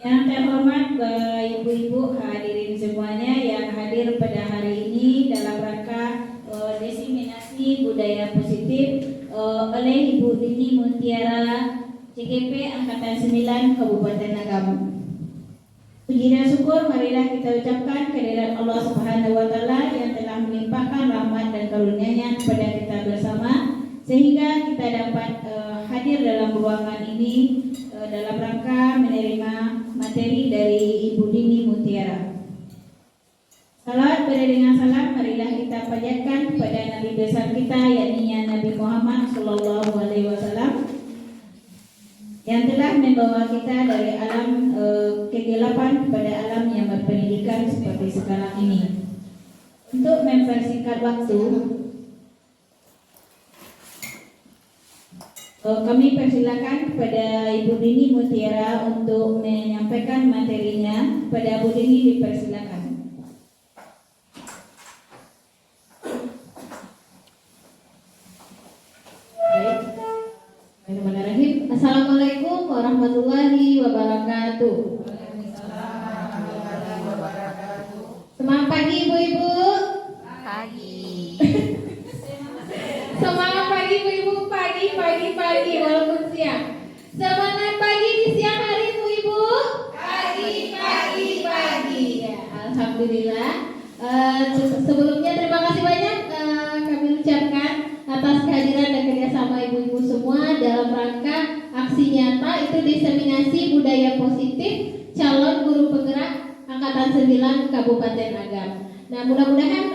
Yang terhormat Bapak Ibu-ibu hadirin semuanya yang hadir pada hari ini dalam rangka diseminasi budaya positif oleh Ibu Dini Mutiara CGP Angkatan 9 Kabupaten Agam. Puji dan syukur marilah kita ucapkan kehadirat Allah Subhanahu wa taala yang telah melimpahkan rahmat dan karunia-Nya kepada kita bersama sehingga kita dapat hadir dalam ruangan ini dalam rangka menerima materi dari Ibu Dini Mutiara. Salawat dengan salam marilah kita panjatkan kepada Nabi besar kita yakni Nabi Muhammad Sallallahu Alaihi Wasallam yang telah membawa kita dari alam kegelapan kepada alam yang berpendidikan seperti sekarang ini. Untuk mempersingkat waktu, kami persilakan kepada Ibu Dini Mutiara untuk menyampaikan materinya. Kepada Bu Dini dipersilakan. Bismillahirrahmanirrahim. Assalamualaikum warahmatullahi wabarakatuh. Semangat pagi ibu-ibu. Pagi. Semangat pagi ibu-ibu, pagi walaupun siang. Semangat pagi di siang hari ibu-ibu. Pagi. Ya, alhamdulillah. Sebelumnya terima kasih banyak kami ucapkan atas kehadiran dan kerjasama ibu-ibu semua dalam rangka aksi nyata itu diseminasi budaya positif calon guru penggerak Angkatan 9 Kabupaten Agam. Nah, mudah-mudahan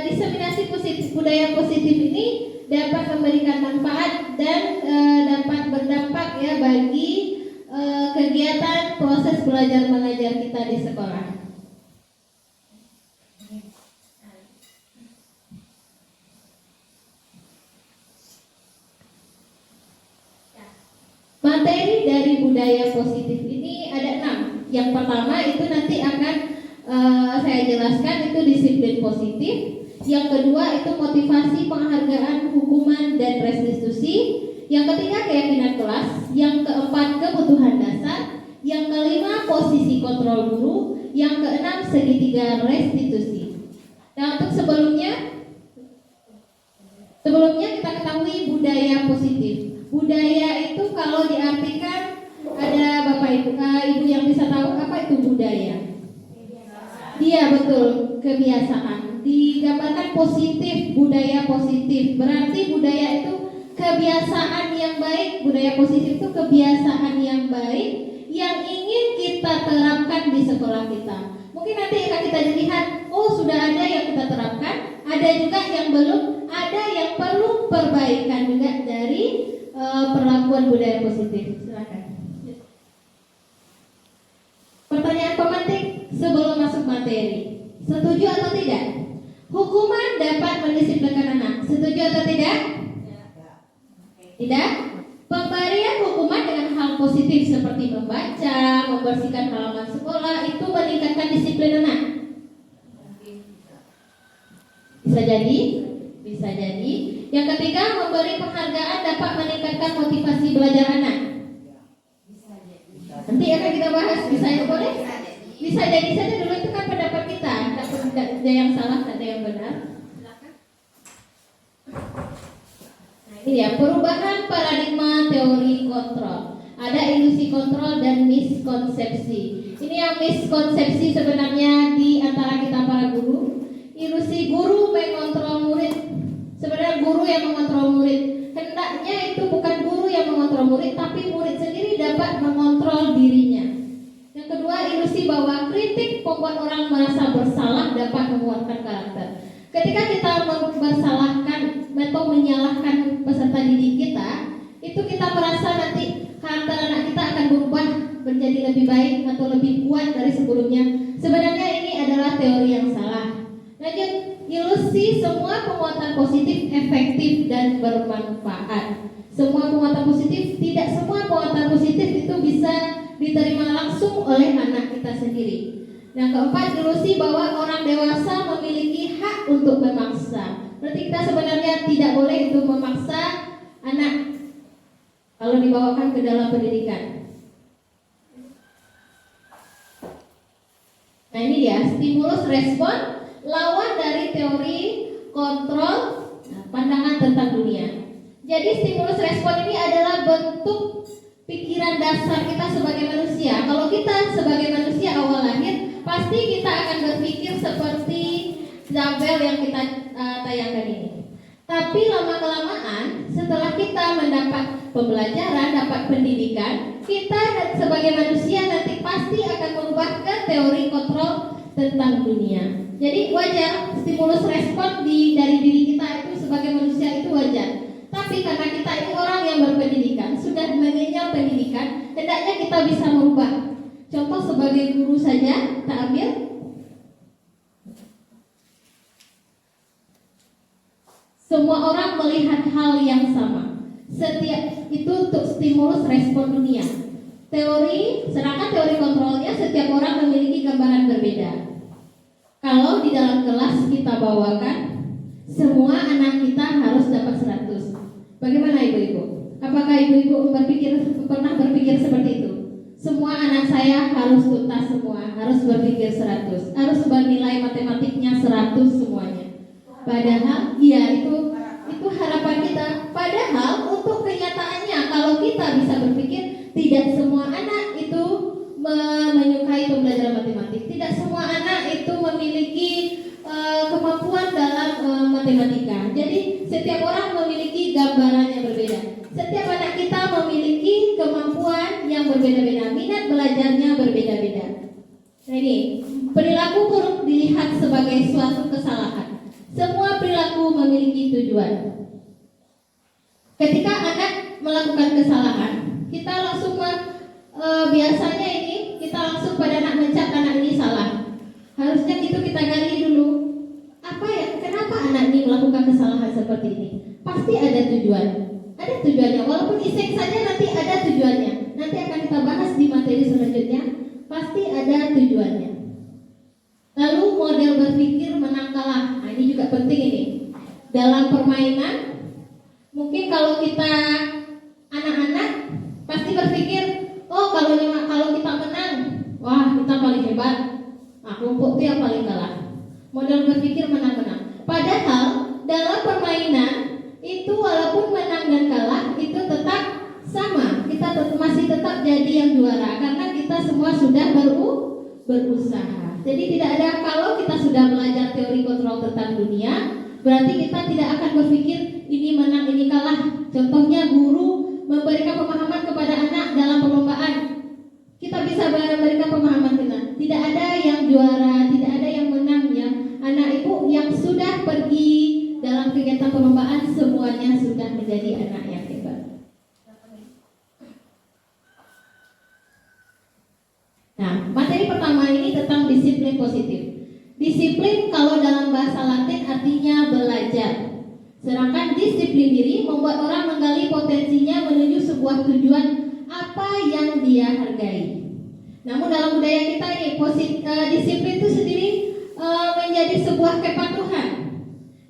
diseminasi budaya positif ini dapat memberikan manfaat dan dapat berdampak ya bagi kegiatan proses belajar mengajar kita di sekolah. Materi dari budaya positif ini ada 6. Yang pertama itu nanti akan saya jelaskan itu disiplin positif. Yang kedua itu motivasi, penghargaan, hukuman, dan restitusi. Yang ketiga keyakinan kelas. Yang keempat kebutuhan dasar. Yang kelima posisi kontrol guru. Yang keenam segitiga restitusi. Nah, untuk sebelumnya kita ketahui budaya positif. Budaya itu kalau diartikan ada Bapak Ibu yang bisa tahu apa itu budaya? Iya betul, kebiasaan. Digambarkan positif, budaya positif. Berarti budaya itu kebiasaan yang baik. Budaya positif itu kebiasaan yang baik yang ingin kita terapkan di sekolah kita. Mungkin nanti akan kita lihat, oh sudah ada yang kita terapkan, ada juga yang belum, ada yang perlu perbaikan juga dari perlakuan budaya positif. Silakan. Pertanyaan pemantik sebelum masuk materi. Setuju atau tidak? Hukuman dapat mendisiplinkan anak. Setuju atau tidak? Tidak? Pemberian hukuman dengan hal positif seperti membaca, membersihkan halaman sekolah itu meningkatkan disiplin anak. Bisa jadi. Yang ketiga, memberi penghargaan dapat meningkatkan motivasi belajar anak. Nanti akan kita bahas, bisa ya boleh? Bisa jadi saja dulu itu kan pendapat kita, tidak ada yang salah, tidak ada yang benar. Nah ini ya, perubahan paradigma teori kontrol. Ada ilusi kontrol dan miskonsepsi. Ini yang miskonsepsi sebenarnya di antara kita para guru. Ilusi guru mengontrol murid. Sebenarnya guru yang mengontrol murid. Hendaknya itu bukan guru yang mengontrol murid, tapi murid sendiri dapat mengontrol dirinya. Yang kedua, ilusi bahwa kritik membuat orang merasa bersalah dapat menguatkan karakter. Ketika kita bersalahkan atau menyalahkan peserta didik kita, itu kita merasa nanti karakter anak kita akan berubah menjadi lebih baik atau lebih kuat dari sebelumnya. Sebenarnya ini adalah teori yang salah. Lanjut, ilusi semua penguatan positif efektif dan bermanfaat. Semua penguatan positif, tidak semua penguatan positif itu bisa diterima langsung oleh anak kita sendiri. Yang keempat, ilusi bahwa orang dewasa memiliki hak untuk memaksa. Berarti kita sebenarnya tidak boleh itu memaksa anak kalau dibawakan ke dalam pendidikan. Nah ini dia stimulus respon, lawan dari teori kontrol pandangan tentang dunia. Jadi stimulus respon ini adalah bentuk pikiran dasar kita sebagai manusia. Kalau kita sebagai manusia awal lahir, pasti kita akan berpikir seperti tabel yang kita tayangkan ini. Tapi lama-kelamaan setelah kita mendapat pembelajaran, dapat pendidikan, kita sebagai manusia nanti pasti akan merubah ke teori kontrol tentang dunia. Jadi wajar stimulus respon dari diri kita itu sebagai manusia itu wajar. Tapi karena kita ini orang yang berpendidikan, sudah mengenyam pendidikan, hendaknya kita bisa merubah. Contoh sebagai guru saja, kita ambil. Semua orang melihat hal yang sama. Setiap itu untuk stimulus respon dunia. Sedangkan teori kontrolnya setiap orang memiliki gambaran berbeda. Kalau di dalam kelas kita bawakan, semua anak kita harus dapat 100. Bagaimana ibu-ibu? Apakah ibu-ibu pernah berpikir seperti itu? Semua anak saya harus tuntas semua, harus berpikir 100, harus bernilai matematiknya 100 semuanya. Padahal itu harapan kita. Padahal untuk kenyataannya kalau kita bisa berpikir, tidak semua anak itu menyukai pembelajaran matematik. Tidak semua anak itu memiliki kemampuan dalam matematika. Jadi setiap orang memiliki gambaran yang berbeda. Setiap anak kita memiliki kemampuan yang berbeda-beda, minat belajarnya berbeda-beda. Nah ini, perilaku buruk dilihat sebagai suatu kesalahan. Semua perilaku memiliki tujuan. Ketika anak melakukan kesalahan, kita langsung biasanya ini kita langsung pada anak mencap anak ini salah. Harusnya itu kita gali dulu. Kenapa anak ini melakukan kesalahan seperti ini? Pasti ada tujuan. Ada tujuannya. Walaupun iseng saja nanti ada tujuannya. Nanti akan kita bahas di materi selanjutnya. Pasti ada tujuannya. Lalu model berpikir menang kalah. Nah ini juga penting ini. Dalam permainan, mungkin kalau kita anak-anak pasti berpikir, oh kalau kita menang, wah kita paling hebat. Nah kelompok itu yang paling kalah. Model berpikir menang-menang. Padahal dalam permainan itu walaupun menang dan kalah itu tetap sama. Kita masih tetap jadi yang juara karena kita semua sudah berusaha. Jadi tidak ada, kalau kita sudah belajar teori kontrol tentang dunia, berarti kita tidak akan berpikir ini menang ini kalah. Contohnya guru memberikan pemahaman kepada anak dalam perlombaan. Kita bisa memberikan pemahaman benar. Tidak ada yang juara, tidak ada yang menang ya. Anak ibu yang sudah pergi dalam kegiatan perlombaan semuanya sudah menjadi anak yang hebat. Nah, materi pertama ini tentang disiplin positif. Disiplin kalau dalam bahasa Latin artinya belajar. Sedangkan disiplin diri membuat orang menggali potensinya menuju sebuah tujuan apa yang dia hargai. Namun dalam budaya kita ini disiplin itu sendiri menjadi sebuah kepatuhan.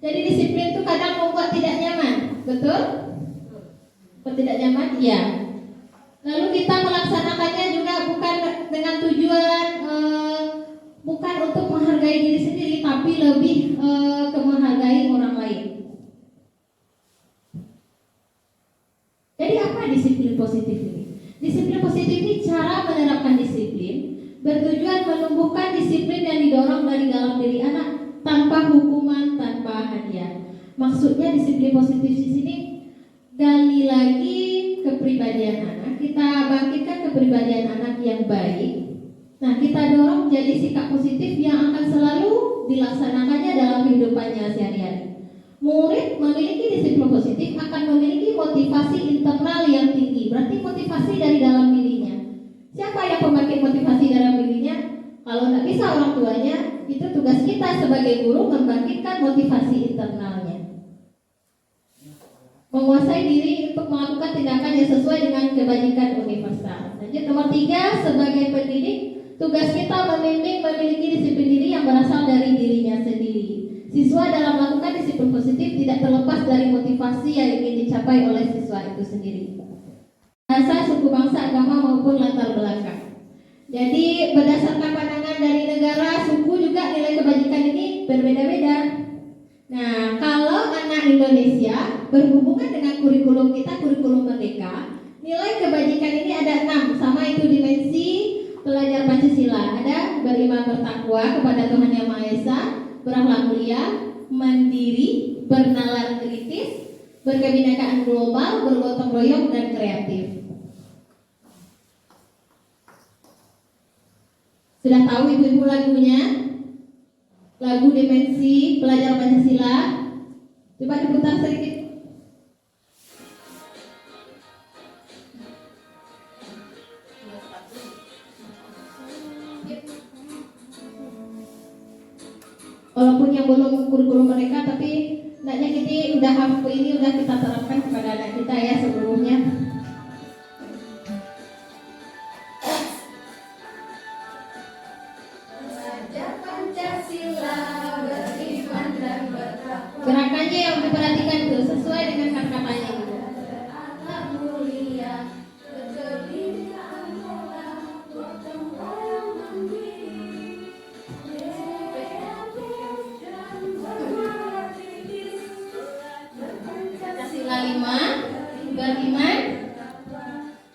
Jadi disiplin itu kadang membuat tidak nyaman, betul? Tidak nyaman, iya. Lalu kita melaksanakannya juga bukan dengan tujuan bukan untuk menghargai diri sendiri, tapi lebih ke menghargai orang lain. Jadi apa disiplin positif ini? Disiplin positif ini cara menerapkan disiplin bertujuan menumbuhkan disiplin yang didorong dari dalam diri anak tanpa hukuman, tanpa hadiah. Maksudnya disiplin positif di sini gali lagi kepribadian anak, kita bangkitkan kepribadian anak yang baik. Nah, kita dorong jadi sikap positif yang akan selalu dilaksanakannya dalam kehidupannya sehari-hari. Murid memiliki disiplin positif akan memiliki motivasi internal yang tinggi. Berarti motivasi dari dalam dirinya. Siapa yang pembangkit motivasi dalam dirinya? Kalau tidak bisa orang tuanya, itu tugas kita sebagai guru membangkitkan motivasi internalnya. Menguasai diri untuk melakukan tindakan yang sesuai dengan kebajikan universal. Lanjut nomor 3, sebagai pendidik, tugas kita membimbing memiliki disiplin diri yang berasal dari dirinya sendiri. Siswa dalam melakukan disiplin positif tidak terlepas dari motivasi yang ingin dicapai oleh siswa itu sendiri. Bahasa, suku, bangsa, agama maupun latar belakang. Jadi berdasarkan pandangan dari negara, suku juga nilai kebajikan ini berbeda-beda. Nah, kalau anak Indonesia berhubungan dengan kurikulum kita, kurikulum Merdeka, nilai kebajikan ini ada 6, sama itu dimensi pelajar Pancasila. Ada beriman bertakwa kepada Tuhan Yang Maha Esa, berakhlak mulia, mandiri, bernalar kritis, berkebinekaan global, bergotong royong, dan kreatif. Sudah tahu ibu-ibu lagunya? Lagu dimensi pelajar Pancasila. Coba diputar sedikit. Walaupun yang belum kurikulum mereka, tapi hendaknya kita udah hafal ini udah kita terapkan kepada anak kita ya sebelumnya. Gerakannya yang diperhatikan tuh sesuai dengan kata-katanya gitu. Pancasila 5, beriman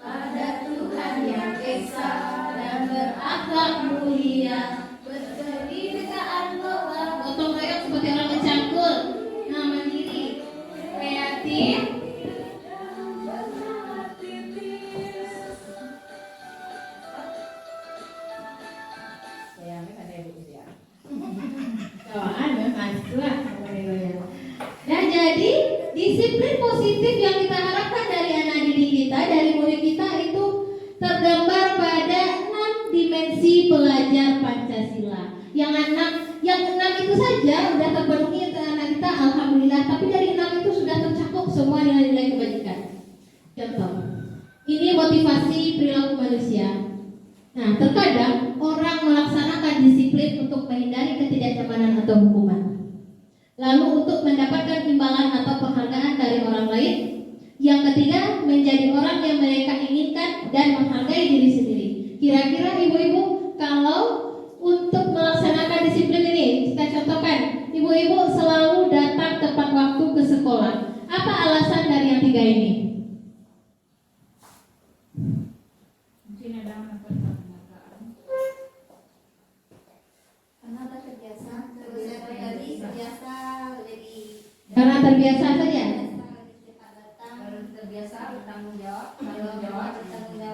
pada Tuhan Yang Esa dan berakhlak mulia, berkebinekaan global, gotong royong seperti orang mencangkul, mandiri, kreatif, nah, jadi disiplin positif yang kita harapkan dari anak didik kita, dari murid kita itu tergambar pada 6 dimensi pelajar Pancasila. Yang enam itu saja sudah terpenuhi untuk anak kita, alhamdulillah. Tapi dari 6 itu sudah tercakup semua nilai-nilai kebajikan. Contoh, ini motivasi perilaku manusia. Nah, terkadang orang melaksanakan disiplin untuk menghindari ketidaknyamanan atau hukuman, lalu untuk mendapatkan imbalan atau penghargaan dari orang lain. Yang ketiga, menjadi orang yang mereka inginkan dan menghargai diri sendiri. Kira-kira ibu-ibu, kalau untuk melaksanakan disiplin ini, kita contohkan, ibu-ibu selalu datang tepat waktu ke sekolah. Apa alasan dari yang 3 ini? Mungkin ada Karena terbiasa saja.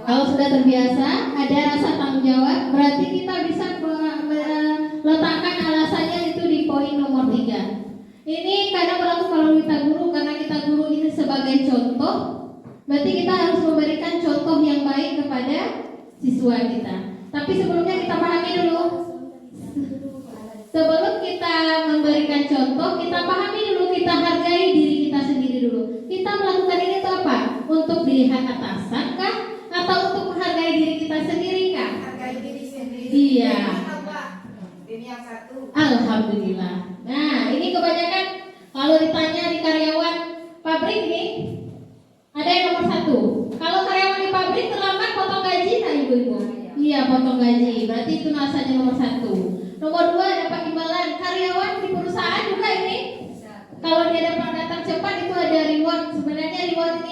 Kalau sudah terbiasa, ada rasa tanggung jawab, berarti kita bisa meletakkan alasannya itu di poin nomor 3. Ini kadang berlaku kalau kita guru, karena kita guru ini sebagai contoh, berarti kita harus memberikan contoh yang baik kepada siswa kita. Tapi sebelumnya kita pahami dulu. Sebelum kita memberikan contoh, kita pahami dulu, kita hargai diri kita sendiri dulu. Kita melakukan ini untuk apa? Untuk dilihat atasan kah? Atau untuk menghargai diri kita sendiri kah? Hargai diri sendiri. Iya. Ini yang satu. Alhamdulillah. Nah, ini kebanyakan kalau ditanya di karyawan pabrik ini, ada yang nomor 1. Kalau karyawan di pabrik terlambat potong gaji, nah ibu-ibu. Iya, potong gaji. Berarti itu alasannya nomor 1. Nomor 2, dapat imbalan. Karyawan di perusahaan juga ini, kalau dia dapat datang cepat itu ada reward. Sebenarnya reward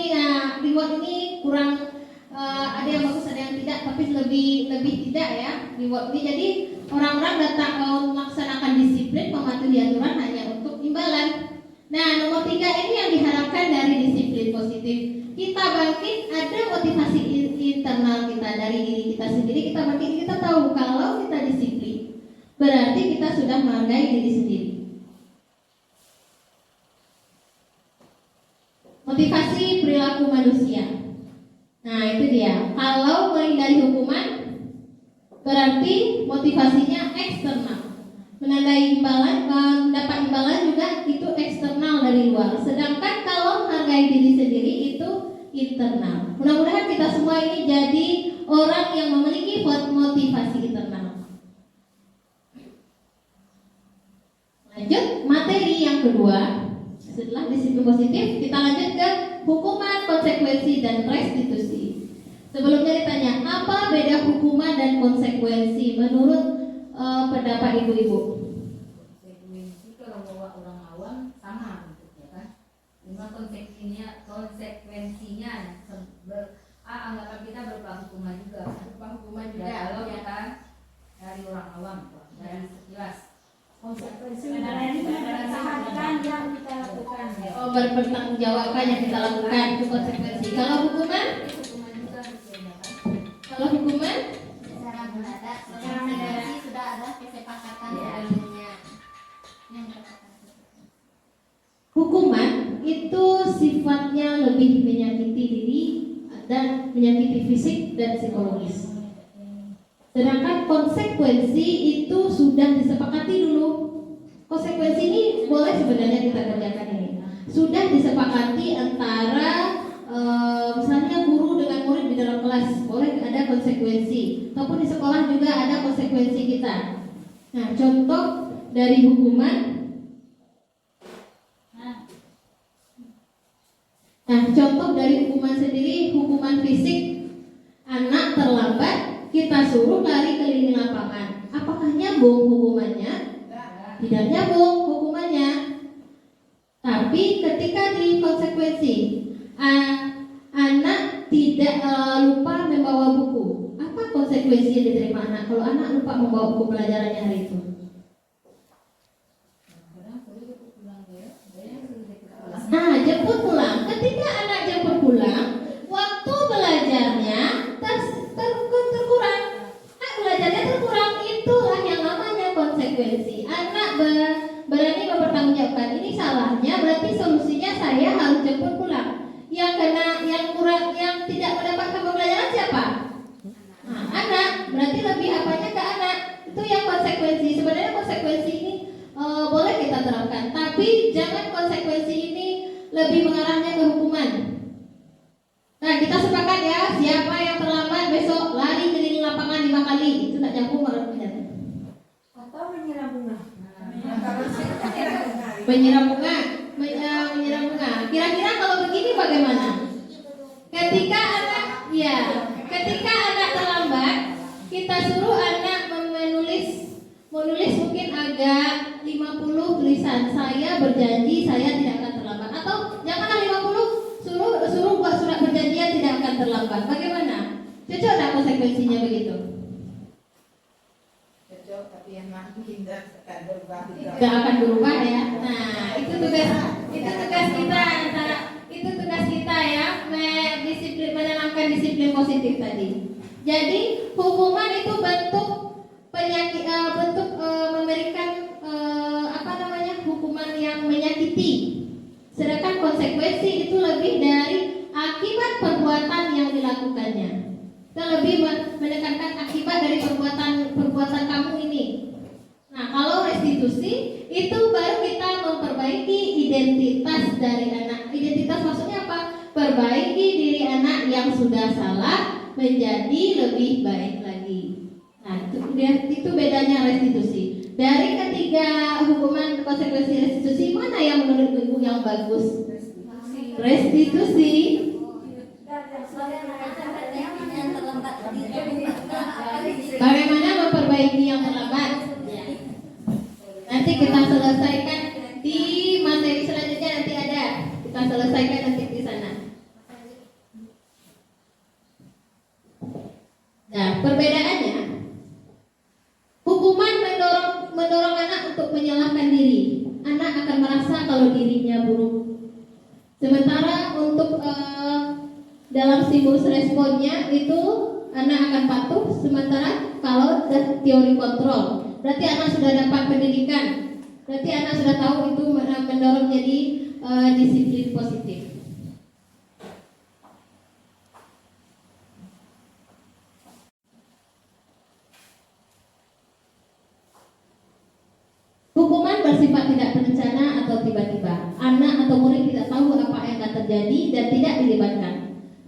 ini kurang, ada yang bagus, ada yang tidak, tapi lebih tidak ya reward ini. Jadi orang-orang datang melaksanakan disiplin, mematuhi aturan hanya untuk imbalan. Nah, nomor 3 ini yang diharapkan dari disiplin positif. Kita bangkit, ada motivasi internal kita dari diri kita sendiri. Kita bangkit, kita tahu kalau kita disiplin, berarti kita sudah menghargai diri sendiri. Motivasi perilaku manusia. Nah, itu dia. Kalau menghindari hukuman, berarti motivasinya eksternal. Menandai imbalan, mendapat imbalan juga itu eksternal dari luar. Sedangkan kalau menghargai diri sendiri itu internal. Mudah-mudahan kita semua ini jadi orang yang memiliki motivasi internal. Lanjut materi yang kedua. Setelah disiplin positif, kita lanjut ke hukuman, konsekuensi, dan restitusi. Sebelumnya ditanya, apa beda hukuman dan konsekuensi menurut pendapat ibu-ibu? Konsekuensi kalau bawa orang awam sama bentuknya kan. Cuma konsekuensinya anggapan kita berupa hukuman juga. Berupa hukuman juga. Ya, kalau kita dari orang awam, dari sekilas. Konsekuensi bertanggung yang kita lakukan. Berpertanggungjawabkan yang kita lakukan itu konsekuensi. Kalau hukuman? Hukuman juga harus diadakan. Kalau hukuman? Secara mendadak, secara negasi sudah ada kesepakatan sebelumnya. Yang Hukuman itu sifatnya lebih menyakiti diri dan menyakiti fisik dan psikologis. Sedangkan konsekuensi itu sudah disepakati dulu. Konsekuensi ini boleh sebenarnya kita kerjakan ini. Sudah disepakati antara misalnya guru dengan murid di dalam kelas, boleh ada konsekuensi. Ataupun di sekolah juga ada konsekuensi kita. Nah, contoh dari hukuman. Nah, contoh dari hukuman sendiri, hukuman fisik. Anak terlambat, kita suruh lari keliling lapangan. Apakah nyambung hukumannya? Tidak nyambung hukumannya. Tapi ketika di konsekuensi, anak tidak lupa membawa buku. Apa konsekuensi yang diterima anak kalau anak lupa membawa buku pelajarannya hari itu? Nah, jemput pulang. Ketika anak jemput pulang, waktu belajarnya terkurang. Belajarnya terkurang, itulah yang namanya konsekuensi. Anak berani mempertanggungjawabkan ini salahnya, berarti solusinya saya harus jemput pulang. Yang kurang, yang tidak mendapatkan pembelajaran siapa? Nah, anak. Berarti lebih apanya ke anak. Itu yang konsekuensi. Sebenarnya konsekuensi ini boleh kita terapkan, tapi jangan konsekuensi ini lebih mengarahnya ke hukuman. Nah, kita sepakat ya, siapa yang terlambat besok lari keliling lapangan 5 kali. Itu tidak nyambung maksudnya. Atau menyiram bunga. Menyiram bunga, menyiram bunga. Kira-kira kalau begini bagaimana? Ketika anak terlambat, kita suruh anak menulis mungkin agak 50 tulisan. Saya berjanji saya tidak akan terlambat. Atau janganlah 50, suruh buat surat perjanjian tidak akan terlambat. Bagaimana? Cocok tak konsekuensinya begitu? Cocok, tapi yang makin akan berubah. Tidak akan berubah ya. Nah, itu tugas kita ya, menanamkan disiplin positif tadi. Jadi hukuman itu bentuk memberikan hukuman yang menyakiti. Sedangkan konsekuensi itu lebih dari akibat perbuatan yang dilakukannya. Kita lebih menekankan akibat dari perbuatan kamu ini. Nah, kalau restitusi itu baru kita memperbaiki identitas dari anak. Identitas maksudnya apa? Perbaiki diri anak yang sudah salah menjadi lebih baik lagi. Nah, itu bedanya restitusi. Dari ketiga hukuman konsekuensi restitusi, mana yang menurut ibu yang bagus? Restitusi. Bagaimana memperbaiki yang terlambat? Nanti kita selesaikan di materi selanjutnya, nanti ada. Kita selesaikan nanti di sana. Nah, perbedaannya, hukuman mendorong anak untuk menyalahkan diri. Anak akan merasa kalau dirinya buruk. Sementara untuk dalam stimulus responnya itu anak akan patuh. Sementara kalau teori kontrol, berarti anak sudah dapat pendidikan. Berarti anak sudah tahu itu mendorong jadi disiplin positif. Hukuman bersifat tidak terencana atau tiba-tiba. Anak atau murid tidak tahu apa yang akan terjadi dan tidak dilibatkan.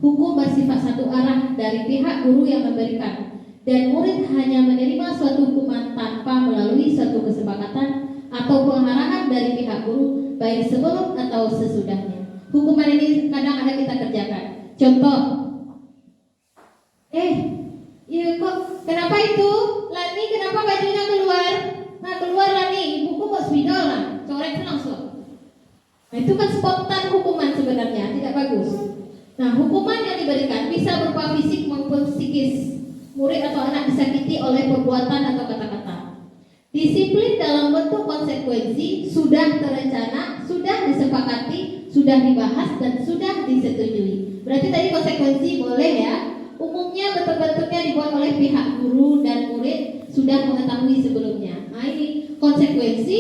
Hukum bersifat satu arah dari pihak guru yang memberikan, dan murid hanya menerima suatu hukuman tanpa melalui suatu kesepakatan atau pengarahan dari pihak guru, baik sebelum atau sesudahnya. Hukuman ini kadang ada kita kerjakan. Contoh, iya kok kenapa itu? Lani kenapa bajunya keluar? itu kan spontan hukuman sebenarnya, tidak bagus. Nah, hukuman yang diberikan bisa berupa fisik maupun psikis. Murid atau anak disakiti oleh perbuatan atau kata-kata. Disiplin dalam bentuk konsekuensi sudah terencana, sudah disepakati, sudah dibahas, dan sudah disetujui. Berarti tadi konsekuensi boleh ya. Umumnya bentuk-bentuknya dibuat oleh pihak guru dan murid sudah mengetahui sebelumnya. Nah, ini konsekuensi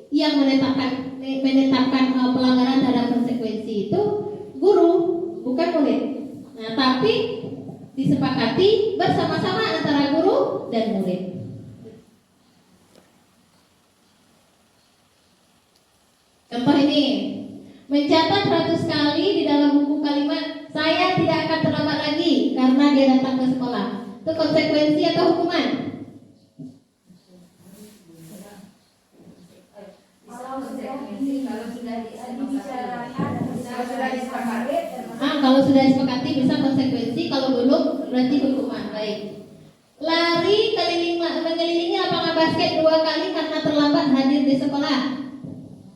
yang menetapkan pelanggaran terhadap konsekuensi itu guru, bukan murid. Nah, tapi disepakati bersama-sama antara guru dan murid. Contoh ini, mencatat 100 kali di dalam buku kalimat saya tidak akan terlambat lagi karena dia datang ke sekolah. Itu konsekuensi atau hukuman? Kalau sudah disepakati bisa konsekuensi, kalau belum berarti hukuman. Baik. Lari mengelilingi lapangan basket 2 kali karena terlambat hadir di sekolah.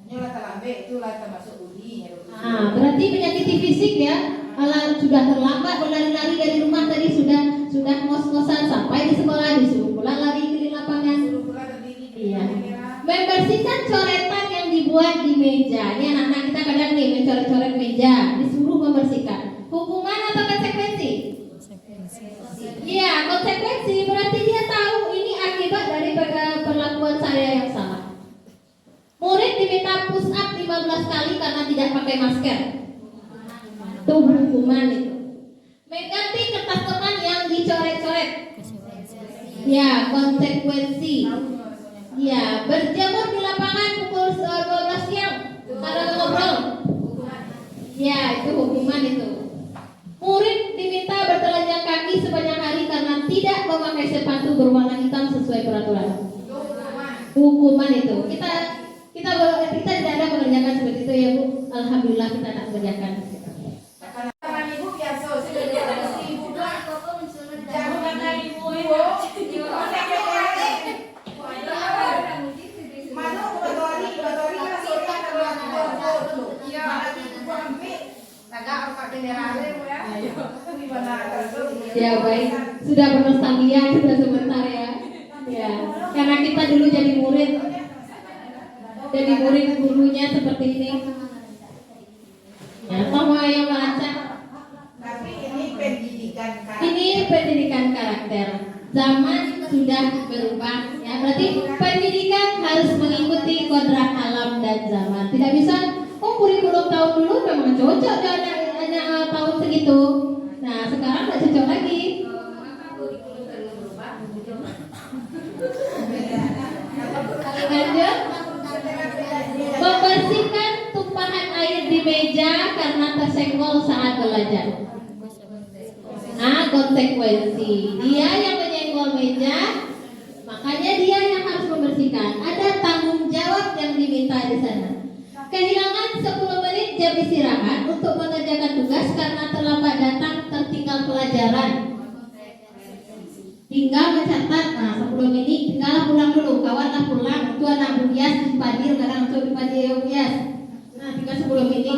Nyola terlambat itulah termasuk uji. Berarti menyakiti fisik ya. Kalau sudah terlambat berlari-lari dari rumah tadi sudah ngos-ngosan sampai di sekolah disuruh pulang lari keliling lapangan. Iya. Membersihkan coretan yang dibuat di meja. Ini anak-anak kita kadang nih mencoret-coret meja, disuruh membersihkan. Hukuman atau konsekuensi? Iya, konsekuensi. Berarti dia tahu ini akibat dari perlakuan saya yang salah. Murid diminta push up 15 kali karena tidak pakai masker. Itu hukuman itu. Mengganti kertas teman yang dicoret-coret. Ya, konsekuensi. Ya, berjemur di lapangan pukul 12 siang karena ngobrol. Ya, itu hukuman itu. Murid diminta bertelanjang kaki sepanjang hari karena tidak memakai sepatu berwarna hitam sesuai peraturan. Hukuman itu. Kita tidak ada mengerjakan seperti itu ya Bu. Alhamdulillah kita tidak mengerjakan. Ibu biasa sudah ibu Ya baik, sudah bernostalgia sudah sebentar ya. Ya, karena kita dulu jadi murid gurunya seperti ini. Ya, sama yang melacak. Tapi ini pendidikan karakter. Ini pendidikan karakter. Zaman sudah berubah. Ya, berarti pendidikan harus mengikuti kodrat alam dan zaman. Tidak bisa, kurikulum tahun dulu memang cocok anak tahun segitu. Nah, sekarang tidak cocok lagi. Lanjut. Membersihkan tumpahan air di meja karena tersenggol saat belajar. Nah, konsekuensi. Dia yang menyenggol meja, makanya dia yang harus membersihkan. Ada tanggung jawab yang diminta di sana. Kehilangan 10 menit jam istirahat untuk mengerjakan tugas karena terlambat datang, tertinggal pelajaran. Tinggal mencatat, 10 menit tinggal pulang dulu, kawanlah pulang. Itu anak Budias di Padir, kadang untuk di Padir Budias. Nah, tinggal 10 menit.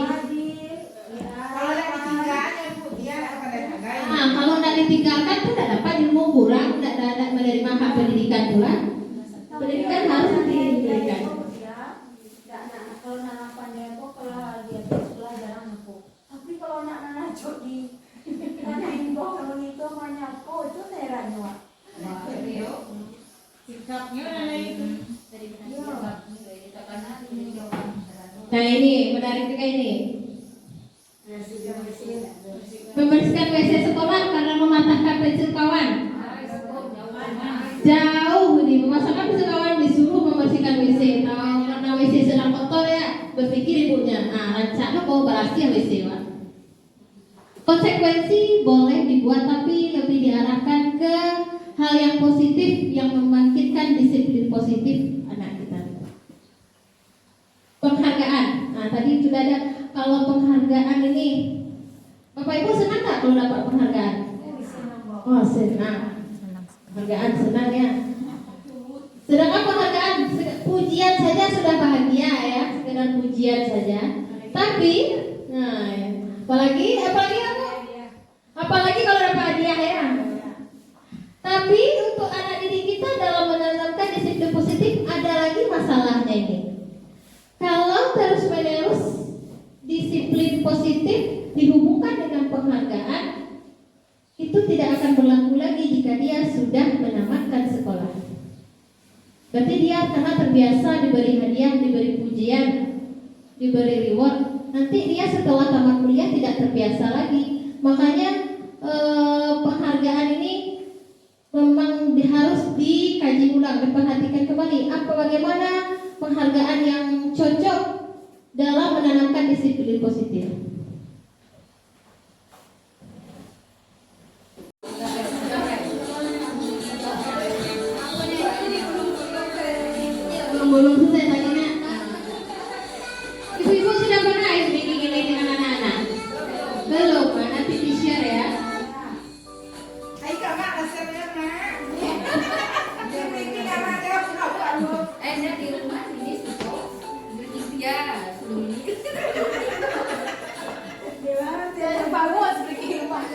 Kalau yang ditinggalkan Bu, dia akan ditinggalkan. Kalau tidak ditinggalkan itu tidak dapat ilmu kurang, tidak menerima hak pendidikan pula. Pendidikan harus diberikan. Kalau nak pandai kok kalau dia sekolah jarang aku. Tapi kalau nak najuk di info kalau itu banyak kok itu herannya Wak. Sikapnya itu. Nah ini menarik juga ini. Membersihkan WC sekolah karena mematahkan pensil kawan. Jauh nih, memasakkan pensil kawan disuruh membersihkan WC. Tahu karena WC sedang kotor ya, berpikir ibunya. Rancana mau berhasil WC Pak. Konsekuensi boleh dibuat tapi lebih diarahkan ke hal yang positif yang membangkitkan disiplin positif anak kita. Penghargaan. Tadi sudah ada. Kalau penghargaan ini, Bapak Ibu senang nggak kalau dapat penghargaan? Oh senang. Penghargaan senang ya. Sedangkan penghargaan pujian saja sudah bahagia ya, sekedar pujian saja. Tapi, nah, ya. apalagi kalau dapat hadiah ya. Tapi untuk anak didik kita dalam menanamkan disiplin positif ada lagi masalahnya ini. Kalau terus-menerus disiplin positif dihubungkan dengan penghargaan, itu tidak akan berlaku lagi jika dia sudah menamatkan sekolah. Berarti dia karena terbiasa diberi hadiah, diberi pujian, diberi reward, nanti dia setelah tamat kuliah tidak terbiasa lagi. Makanya penghargaan ini memang harus dikaji ulang, diperhatikan kembali bagaimana penghargaan yang cocok dalam menanamkan disiplin positif. Belum selesai tadinya. Ibu-ibu sudah pernah speaking ini dengan anak-anak? Belum, nanti di-share ya. Ay, kakak, rasanya nak. Ini nama dia kenapa lu? Dia di rumah ini sudah bertiga sebelum ini. Gimana dia bangun pergi rumah.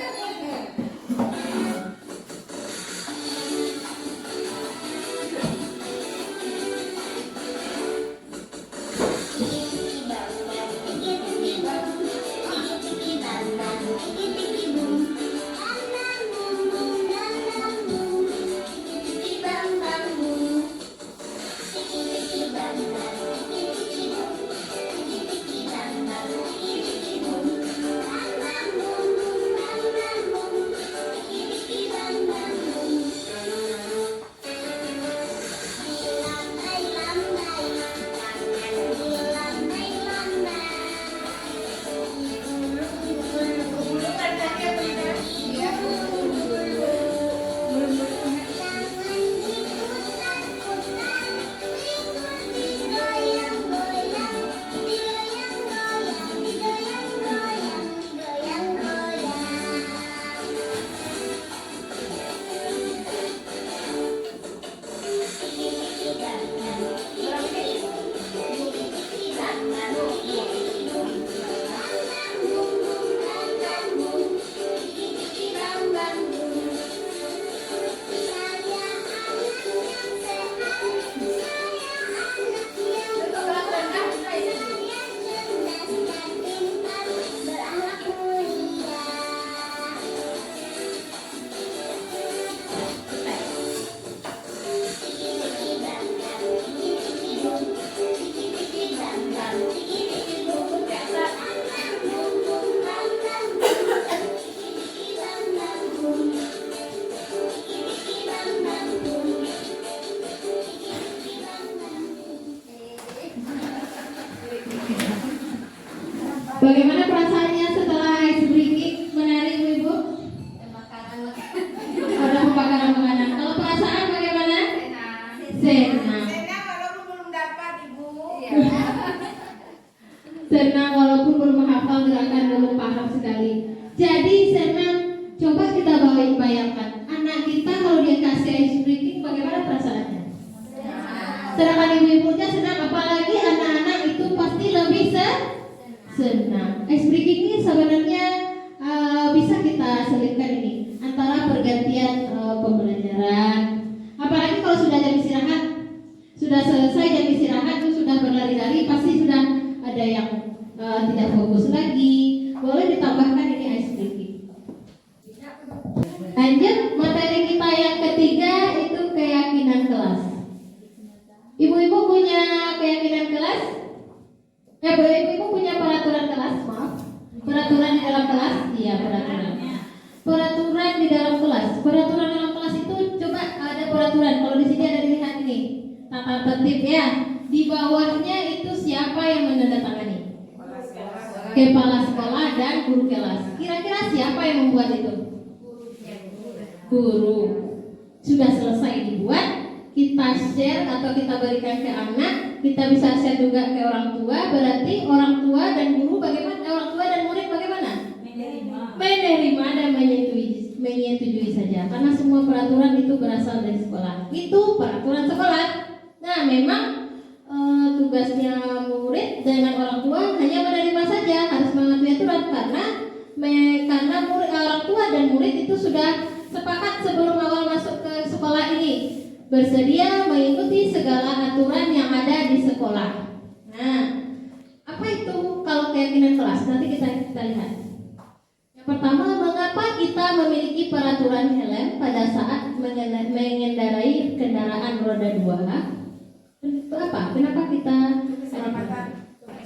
Bagaimana perasaannya setelah ice breaking menari ibu-ibu? Ada pembakaran makanan. Kalau perasaan bagaimana? Senang. Senang walaupun belum dapat ibu. Senang walaupun belum menghafal gerakan, belum paham sekali. Jadi senang. Coba kita bayangkan anak kita kalau dia kasih ice breaking bagaimana perasaannya? Sedangkan ibu-ibunya senang, apalagi anak-anak itu pasti lebih senang. Ice breaking ini sebenarnya bisa kita selipkan ini antara pergantian pembelajaran. Apalagi kalau sudah jam istirahat, sudah selesai jam istirahat itu sudah berlari-lari, pasti sudah ada yang tidak fokus lagi. Boleh ditambahkan ini ice breaking. Lanjut, materi kita yang ketiga itu keyakinan kelas. Ibu-ibu punya keyakinan kelas? Ibu-ibu punya peraturan kelas, maaf. Peraturan di dalam kelas? Iya, peraturan. Peraturan di dalam kelas. Peraturan dalam kelas itu coba ada peraturan. Kalau di sini ada dilihat ini, tata tertib ya. Di bawahnya itu siapa yang menandatangani? Kepala sekolah dan guru kelas. Kira-kira siapa yang membuat itu? Guru. Sudah selesai dibuat, kita share atau kita berikan ke anak, kita bisa share juga ke orang tua. Berarti orang tua dan guru bagaimana? Orang tua dan murid bagaimana? Menerima dan menyetujui saja. Karena semua peraturan itu berasal dari sekolah. Itu peraturan sekolah. Nah, memang tugasnya murid dengan orang tua hanya menerima saja. bersedia mengikuti segala aturan yang ada di sekolah. Nah, apa itu kalau keyakinan kelas? Nanti kita lihat. Yang pertama, mengapa kita memiliki peraturan helm pada saat mengendarai kendaraan roda 2? Apa? Kenapa kita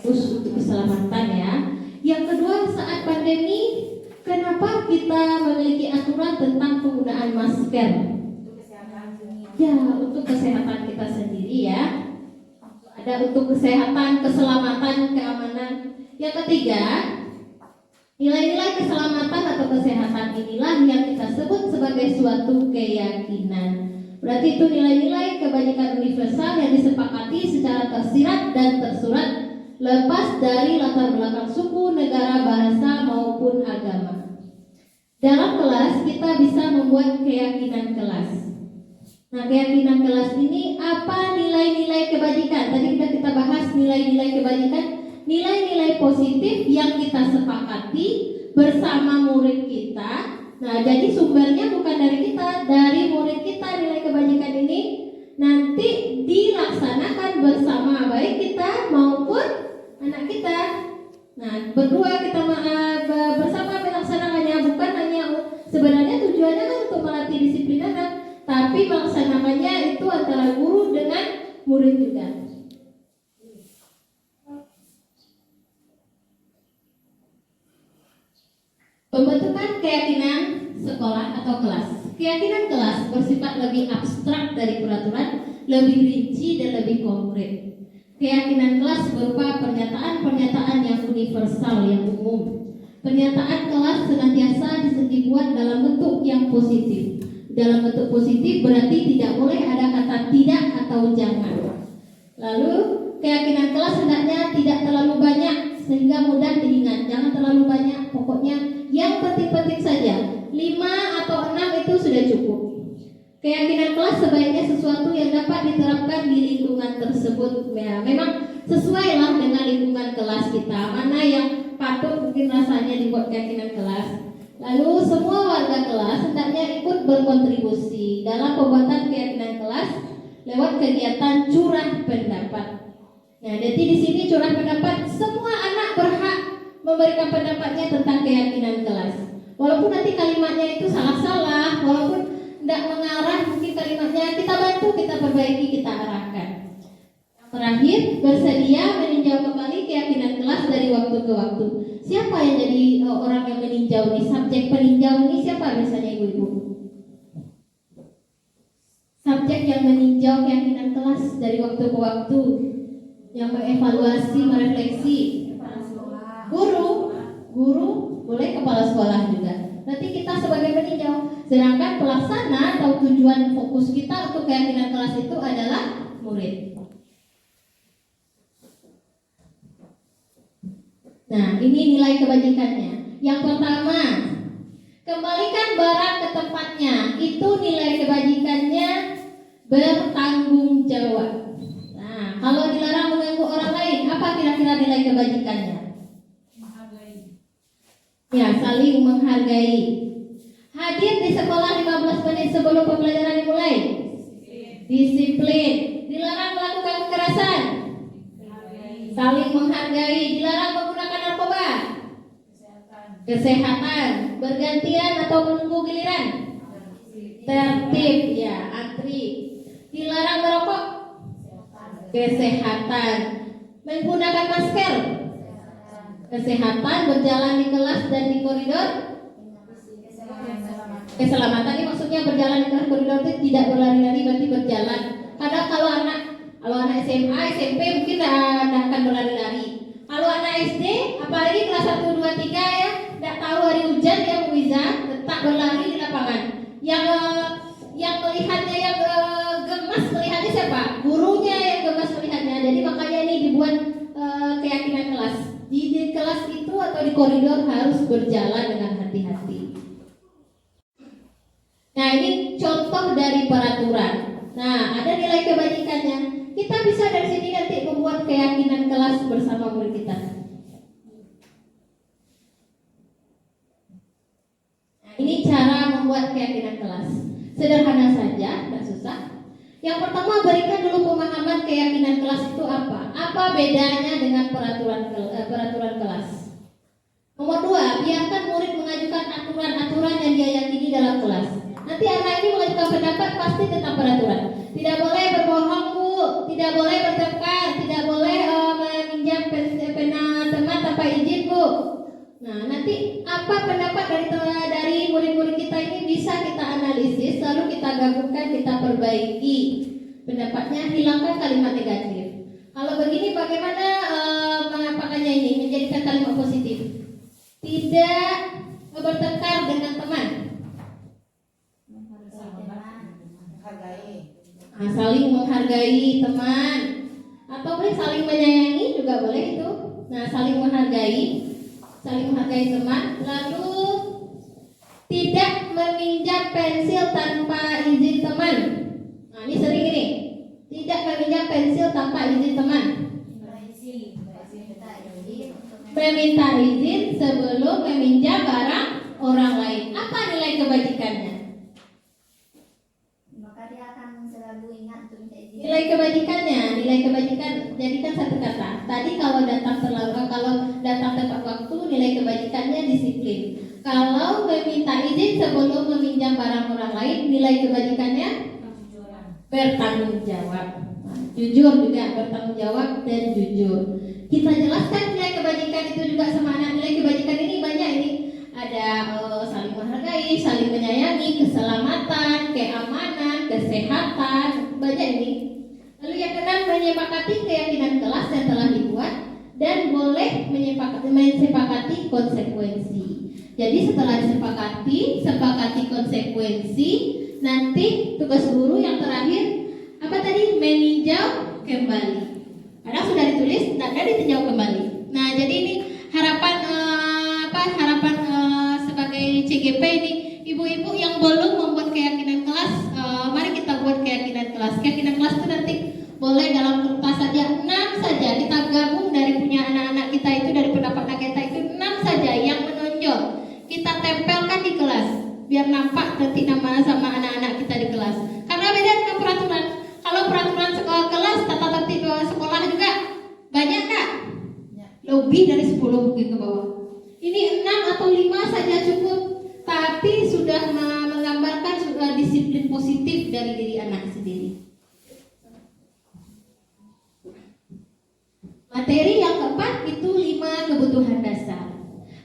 untuk keselamatan ya? Yang kedua, saat pandemi, kenapa kita memiliki aturan tentang penggunaan masker? Ya, untuk kesehatan kita sendiri ya. Ada untuk kesehatan, keselamatan, keamanan. Yang ketiga, nilai-nilai keselamatan atau kesehatan inilah yang kita sebut sebagai suatu keyakinan. Berarti itu nilai-nilai kebajikan universal yang disepakati secara tersirat dan tersurat, lepas dari latar belakang suku, negara, bahasa maupun agama. Dalam kelas kita bisa membuat keyakinan kelas. Nah, keyakinan kelas ini apa nilai-nilai kebajikan? Tadi sudah kita bahas nilai-nilai kebajikan, nilai-nilai positif yang kita sepakati bersama murid kita. Nah, jadi sumbernya bukan dari kita, dari murid kita nilai kebajikan ini nanti dilaksanakan bersama baik kita maupun anak kita. Nah, berdua kita bersama melaksanakannya, bukan hanya sebenarnya tujuannya kan untuk melatih disiplin anak, tapi melaksanakannya itu antara guru dengan murid juga. Pembentukan keyakinan sekolah atau kelas. Keyakinan kelas bersifat lebih abstrak dari peraturan, lebih rinci dan lebih konkret. Keyakinan kelas berupa pernyataan-pernyataan yang universal, yang umum. Pernyataan kelas senantiasa dibuat dalam bentuk yang positif. Dalam bentuk positif berarti tidak boleh ada kata tidak atau jangan. Lalu keyakinan kelas hendaknya tidak terlalu banyak sehingga mudah diingat. Jangan terlalu banyak, pokoknya yang penting-penting saja. 5 atau 6 itu sudah cukup. Keyakinan kelas sebaiknya sesuatu yang dapat diterapkan di lingkungan tersebut. Ya, memang sesuailah dengan lingkungan kelas kita. Mana yang patut mungkin rasanya dibuat keyakinan kelas. Lalu semua warga kelas hendaknya ikut berkontribusi dalam pembuatan keyakinan kelas lewat kegiatan curah pendapat. Nah, jadi di sini curah pendapat, semua anak berhak memberikan pendapatnya tentang keyakinan kelas. Walaupun nanti kalimatnya itu salah-salah, walaupun tidak mengarah, mungkin kalimatnya kita bantu, kita perbaiki, kita arahkan. Yang terakhir, bersedia meninjau kembali keyakinan kelas dari waktu ke waktu. Siapa yang jadi orang yang meninjau nih? Subjek peninjau ini siapa biasanya ibu-ibu? Subjek yang meninjau keyakinan kelas dari waktu ke waktu, yang mengevaluasi, merefleksi. Guru, boleh kepala sekolah juga. Nanti kita sebagai peninjau. Sedangkan pelaksana atau tujuan fokus kita untuk keyakinan kelas itu adalah murid. Nah, ini nilai kebajikannya. Yang pertama, kembalikan barang ke tempatnya. Itu nilai kebajikannya bertanggung jawab. Nah, kalau dilarang mengganggu orang lain, apa kira-kira nilai kebajikannya? Ya, saling menghargai. Hadir di sekolah 15 menit sebelum pembelajaran dimulai. Disiplin. Dilarang melakukan kekerasan. Saling menghargai. Dilarang menggunakan narkoba. Kesehatan. Bergantian atau menunggu giliran. Tertib, ya, antri. Dilarang merokok. Kesehatan. Menggunakan masker. Kesehatan, berjalan di kelas dan di koridor. Keselamatan ini maksudnya berjalan di kelas koridor itu tidak berlari-lari, berarti berjalan. Kadang kalau anak SMA, SMP mungkin tidak akan berlari-lari. Kalau anak SD, apalagi kelas 1, 2, 3 ya, tidak tahu hari hujan dia Wiza, tetap berlari di lapangan. Yang melihatnya, yang gemas melihatnya siapa? Gurunya yang gemas melihatnya. Jadi makanya ini dibuat keyakinan kelas. Di kelas itu atau di koridor harus berjalan dengan hati-hati. Nah, ini contoh dari peraturan. Nah, ada nilai kebajikannya. Kita bisa dari sini nanti membuat keyakinan kelas bersama murid kita. Nah, ini cara membuat keyakinan kelas. Sederhana saja, tidak susah. Yang pertama, berikan dulu pemahaman keyakinan kelas itu apa. Apa bedanya dengan peraturan kelas. Nomor 2, biarkan murid mengajukan aturan-aturan yang dia yakini dalam kelas. Nanti anak ini mengajukan pendapat pasti tentang peraturan. Tidak boleh berbohong, Bu. Tidak boleh bertengkar. Tidak boleh meminjam pena teman tanpa izin, Bu. Nah, nanti apa pendapat dari murid-murid kita ini bisa kita analisis, lalu kita gabungkan, kita perbaiki pendapatnya, hilangkan kalimat negatif. Kalau begini bagaimana penampakannya ini menjadikan kalimat positif? Tidak bertengkar dengan teman, saling menghargai teman, atau boleh saling menyayangi juga boleh itu. Nah, saling menghargai teman, lalu tidak meminjam pensil tanpa izin teman. Nah, ini sering ini, tidak meminjam pensil tanpa izin teman. Meminta izin sebelum meminjam barang orang lain. Apa nilai kebajikannya? Maka dia akan selalu ingat untuk minta izin. Nilai kebajikan jadikan satu kata. Tadi kalau datang tepat waktu, nilai kebajikannya disiplin. Kalau meminta izin sebelum meminjam barang orang lain, nilai kebajikannya bertanggung jawab. Nah, jujur juga, bertanggung jawab dan jujur. Kita jelaskan nilai kebajikan itu juga sama anak. Nilai kebajikan ini banyak ini. Ada saling menghargai, saling menyayangi, keselamatan, keamanan, kesehatan, banyak ini. Lalu yang keenam, menyepakati keyakinan kelas yang telah dibuat dan boleh menyepakati konsekuensi. Jadi setelah sepakati konsekuensi, nanti tugas guru yang terakhir apa tadi? Meninjau kembali. Kadang sudah ditulis, tidak ditinjau kembali. Nah, jadi ini harapan sebagai CGP ini, ibu-ibu yang belum membuat keyakinan kelas, mari kita buat keyakinan kelas. Keyakinan kelas itu nanti boleh dalam kertas saja, 6 saja. Kita gabung dari punya anak-anak kita itu, dari pendapat anak kita itu 6 saja yang menonjol. Kita tempelkan di kelas, biar nampak nanti nama sama anak-anak kita di kelas. Karena beda dengan peraturan. Kalau peraturan sekolah kelas, tata tertib sekolah juga banyak Kak? Lebih dari 10 mungkin ke bawah. Ini 6 atau 5 saja cukup, tapi sudah menggambarkan sudah disiplin positif dari diri anak sendiri. Materi yang keempat itu 5 kebutuhan dasar.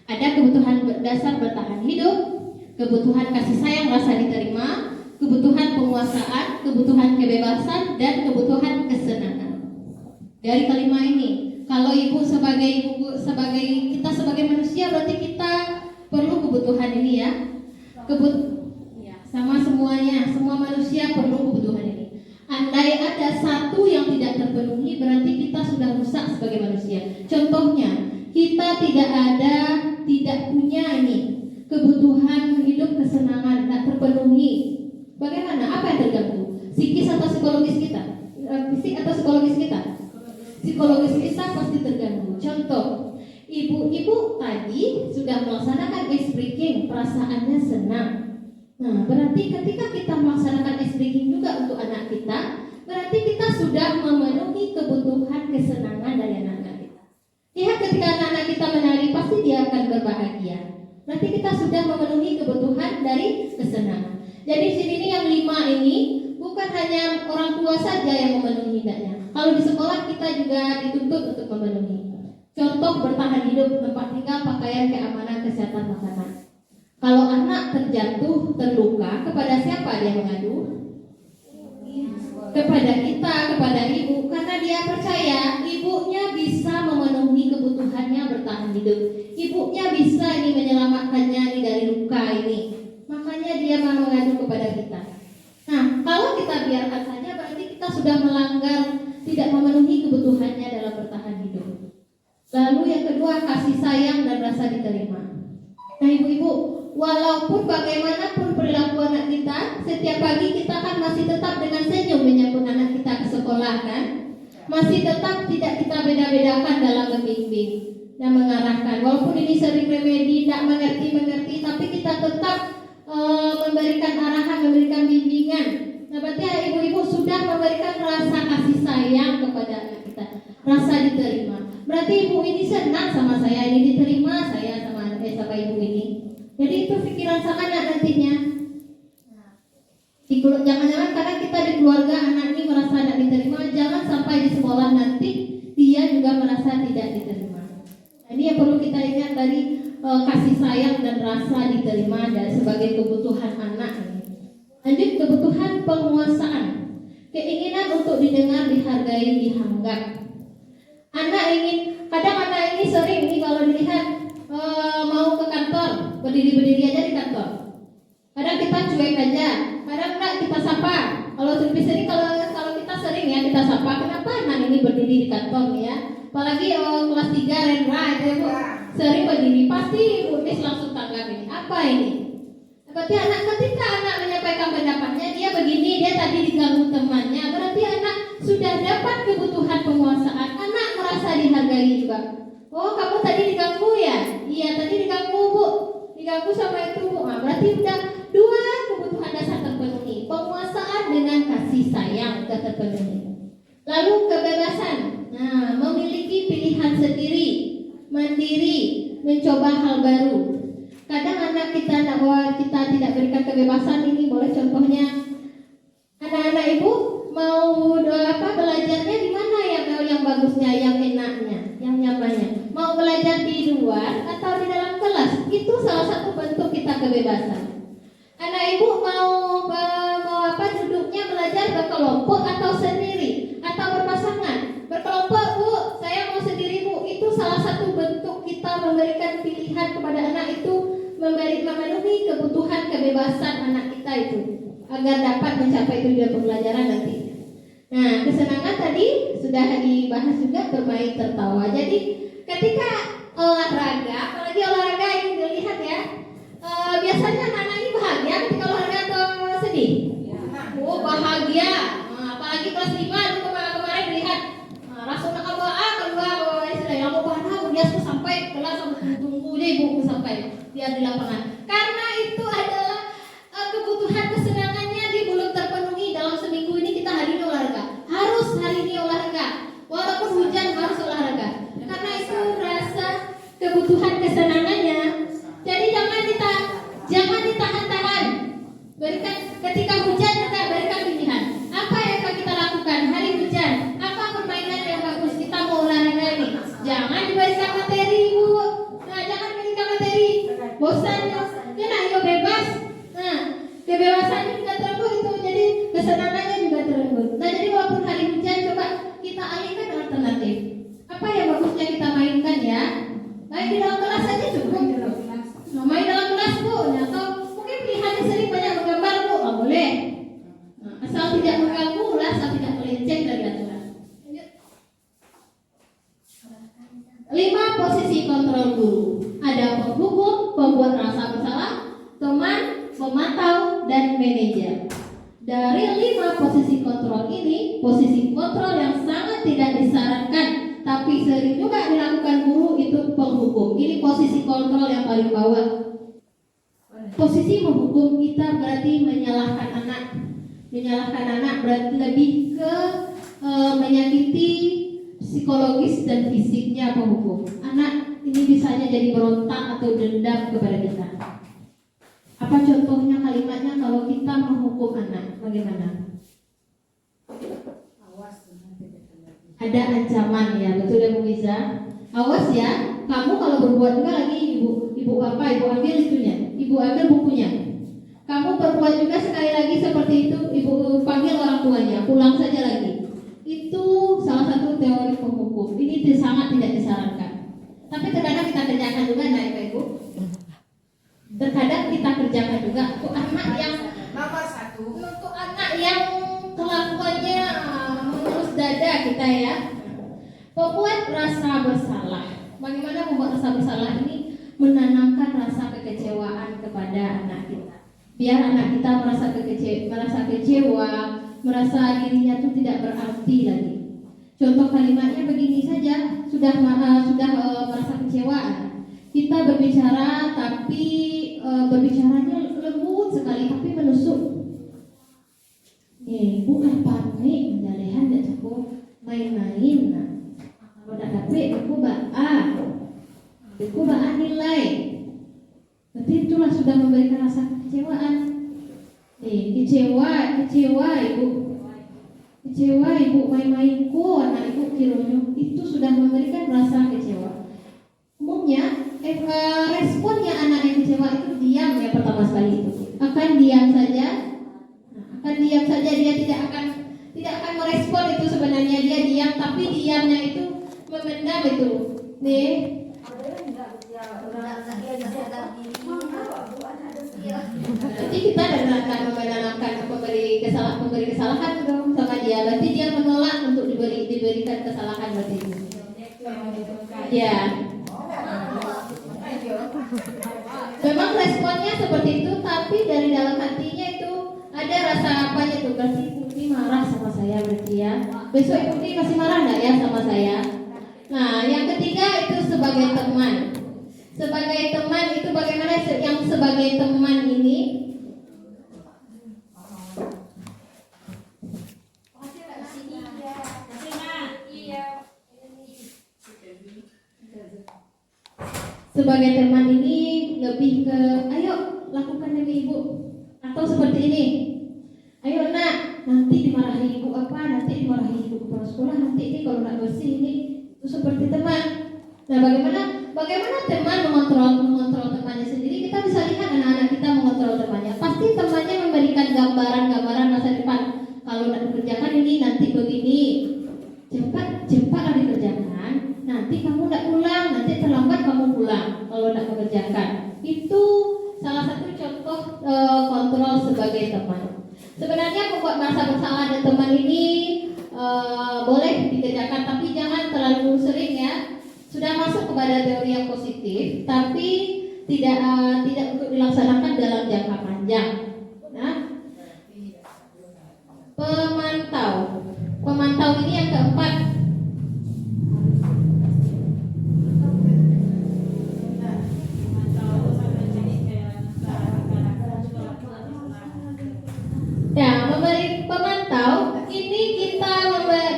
Ada kebutuhan dasar bertahan hidup, kebutuhan kasih sayang rasa diterima, kebutuhan penguasaan, kebutuhan kebebasan, dan kebutuhan kesenangan. Dari kelima ini, kalau kita sebagai manusia berarti kita perlu kebutuhan ini ya. Sama semuanya, semua manusia perlu kebutuhan ini. Andai ada satu yang tidak terpenuhi, berarti kita sudah rusak sebagai manusia. Contohnya, kita tidak punya ini kebutuhan hidup, kesenangan, tidak terpenuhi. Bagaimana? Apa yang terganggu? Psikis atau psikologis kita? Fisik atau psikologis kita? Psikologis kita pasti terganggu. Contoh, ibu-ibu tadi sudah melaksanakan ice breaking, perasaannya senang. Nah, berarti ketika kita melaksanakan ice breaking juga untuk anak kita, berarti kita sudah memenuhi kebutuhan kesenangan dari anak-anak kita. Lihat ketika anak-anak kita menari, pasti dia akan berbahagia. Berarti kita sudah memenuhi kebutuhan dari kesenangan. Jadi di sini yang 5 ini bukan hanya orang tua saja yang memenuhi hendaknya. Kalau di sekolah kita juga dituntut untuk memenuhi. Contoh bertahan hidup, tempat tinggal, pakaian, keamanan, kesehatan, makanan. Kalau anak terjatuh, terluka, kepada siapa dia mengadu? Kepada kita, kepada ibu, karena dia percaya ibunya bisa memenuhi kebutuhannya bertahan hidup. Ibunya bisa ini menyelamatkannya ini dari luka ini. Makanya dia mau mengadu kepada kita. Nah, kalau kita biarkan saja berarti kita sudah melanggar, tidak memenuhi kebutuhannya dalam bertahan hidup. Lalu yang kedua, kasih sayang dan rasa diterima. Nah, ibu-ibu, walaupun bagaimanapun perilaku anak kita, setiap pagi kita kan masih tetap dengan senyum menyambut anak kita ke sekolah kan? Masih tetap tidak kita beda-bedakan dalam membimbing dan mengarahkan. Walaupun ini sering remedi, tidak mengerti, tapi kita tetap memberikan arahan, memberikan bimbingan Nah, berarti ibu-ibu sudah memberikan rasa kasih sayang kepada anak kita, rasa diterima. Berarti ibu ini senang sama saya, ini diterima saya sama ibu ini. Jadi itu pikiran sang anak nantinya. Jangan-jangan karena kita di keluarga anak ini merasa tidak diterima, jangan sampai di sekolah nanti dia juga merasa tidak diterima. Nah, ini yang perlu kita ingat dari kasih sayang dan rasa diterima dan sebagai kebutuhan anak ini. Lanjut, kebutuhan penguasaan, keinginan untuk didengar, dihargai, dianggap. Kadang anak ini sering nih kalau dilihat mau ke kantor, berdiri aja di kantor. Kadang kita cuek aja, kadang enggak kita sapa. Kalau kita sering ya kita sapa, kenapa anak ini berdiri di kantor nih ya? Apalagi kelas 3 Rendra itu Bu, sering berdiri, pasti Bu Miss langsung tanggap ini. Apa ini? Berarti ketika anak menyampaikan pendapatnya, dia begini, dia tadi diganggu temannya, berarti anak sudah dapat kebutuhan penguasaan. Anak merasa dihargai juga. Oh, kamu tadi diganggu ya? Iya, tadi diganggu Bu, diganggu sama itu Bu. Nah, berarti udah 2 kebutuhan dasar terpenuhi. Penguasaan dengan kasih sayang sudah terpenuhi. Lalu kebebasan. Nah, memiliki pilihan sendiri, mandiri, mencoba hal baru. Kadang anak kita tidak berikan kebebasan ini, boleh contohnya anak-anak ibu mau belajarnya di mana yang bagusnya, yang enaknya, yang nyamannya. Mau belajar di luar atau di dalam kelas, itu salah satu bentuk kita kebebasan. Anak ibu mau duduknya belajar berkelompok atau sendiri atau berpasangan. Berkelompok Bu, saya mau sendiri Bu. Itu salah satu bentuk kita memberikan pilihan kepada anak itu, memenuhi kebutuhan kebebasan anak kita itu agar dapat mencapai tujuan pembelajaran nanti. Nah, kesenangan tadi sudah dibahas juga, bermain, tertawa. Jadi ketika olahraga, apalagi olahraga ini dilihat ya, biasanya anak-anak ini bahagia ketika olahraga atau sedih? Oh, bahagia. Nah, apalagi kelas 5 itu kemarin lihat langsung nak bawa kedua istilah yang mau bahan dia sampai kelas tunggu deh ibu sampai dia di lapangan. Karena itu adalah kebutuhan kesenangannya dia belum terpenuhi. Dalam seminggu ini kita hari ini olahraga, harus hari ini olahraga, walaupun hujan harus olahraga. Karena itu rasa kebutuhan kesenangannya. Jadi jangan ditahan-tahan. Berikan ketika hujan kita berikan pilihan. Apa yang akan kita lakukan hari hujan? Apa permainan yang bagus kita mau olahraga ini? Jangan diberikan materi Bu. Nah, jangan berikan materi. Bosan ya, ayo bebas. Nah, kebebasannya juga terenggut itu. Jadi kesenangannya juga terenggut. Nah, jadi walaupun hari hujan, coba kita alihkan alternatif. Apa yang bagusnya kita mainkan ya? Main di dalam kelas saja cukup. Nah, main dalam kelas Bu, atau mungkin pilihannya sering banyak menggambar Bu, nggak boleh. Nah, asal tidak mengganggu, asal tidak melenceng dari aturan. 5 posisi kontrol guru. Ada penghukum, pembuat rasa bersalah, teman, pemantau, dan manajer. Dari 5 posisi kontrol ini, posisi kontrol yang sangat tidak disarankan tapi sering juga dilakukan guru itu penghukum. Ini posisi kontrol yang paling bawah. Posisi menghukum kita berarti menyalahkan anak. Menyalahkan anak berarti lebih ke menyakiti psikologis dan fisiknya penghukum. Anak ini bisanya jadi berontak atau dendam kepada kita. Apa contohnya kalimatnya kalau kita menghukum anak? Bagaimana? Ada ancaman ya, betul ya Bu Miza? Awas ya, kamu kalau berbuat juga lagi ibu ambil itunya, ibu ambil bukunya. Kamu berbuat juga sekali lagi seperti itu, ibu panggil orang tuanya, pulang saja lagi. Itu salah satu teori penghukum. Ini sangat tidak disarankan. Tapi terkadang kita kerjakan juga, nah Ibu. Terkadang kita kerjakan juga untuk anak yang Nomor 1. untuk anak yang kelakuannya menurut dada kita ya. Membuat rasa bersalah. Bagaimana membuat rasa bersalah ini? Menanamkan rasa kekecewaan kepada anak kita. Biar anak kita merasa kecewa, merasa dirinya itu tidak berarti lagi. Contoh kalimatnya begini saja, sudah merasa kecewa. Kita berbicara tapi berbicaranya lembut sekali tapi menusuk. bukan panik menjalehan dak cukup main-main. Nah, kalau dak dapat buku baa nilai. Berarti itulah sudah memberikan rasa kekecewaan. Kecewa ibu main-mainku anak ibu kironyo itu sudah memberikan rasa kecewa. Umumnya responnya anak yang kecewa itu diam ya pertama sekali itu akan diam saja. Dia tidak akan merespon itu sebenarnya dia diam, tapi diamnya itu memendam itu nih. Berarti kita akan menanamkan pemberi kesalahan dong sama dia. Berarti dia menolak untuk diberikan kesalahan berarti itu. Ya. Memang responnya seperti itu, tapi dari dalam hatinya itu ada rasa apanya tuh? Berarti Ibu marah sama saya berarti ya. Besok Ibu masih marah nggak ya sama saya? Nah, yang ketiga itu sebagai teman. Sebagai teman itu bagaimana yang sebagai teman ini? Sebagai teman ini lebih ke ayo lakukan demi ibu atau seperti ini. Ayo nak, nanti dimarahi ibu apa? Nanti dimarahi ibu kepala sekolah. Nanti ini kalau nak bersih ini itu seperti teman. Nah, bagaimana teman mengontrol temannya sendiri? Kita bisa lihat anak-anak kita mengontrol temannya. Pasti temannya memberikan gambaran masa depan. Kalau nak dikerjakan ini nanti begini. Cepatlah dikerjakan. Nanti kamu tidak pulang, nanti terlambat kamu pulang kalau tidak mengerjakan. Itu salah satu contoh kontrol sebagai teman. Sebenarnya membuat merasa bersalah dan teman ini boleh dikerjakan, tapi jangan terlalu sering ya. Sudah masuk kepada teori yang positif, tapi tidak untuk dilaksanakan dalam jangka panjang. Nah, pemantau ini yang keempat. Ya, memberi pemantau ini kita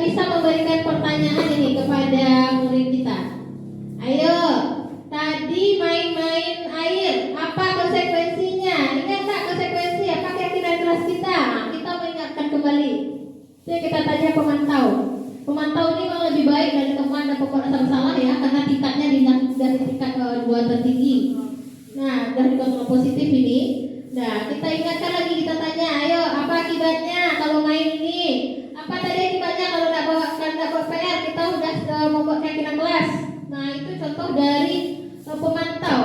bisa memberikan pertanyaan ini kepada murid kita. Ayo, tadi main-main air, apa konsekuensinya? Ingat tak konsekuensi? Apa keyakinan keras kita? Kita mengingatkan kembali. Jadi kita tanya pemantau. Pemantau ini memang lebih baik dari teman dan pembuat rasa bersalah ya, karena tingkatnya dari tingkat 2 tertinggi. Nah, dari kontrol positif ini. Nah, kita ingatkan lagi, kita tanya, ayo apa akibatnya kalau main ini? Apa tadi akibatnya kalau tidak buat PR? Kita sudah membuat keyakinan kelas. Nah, itu contoh dari pemantau.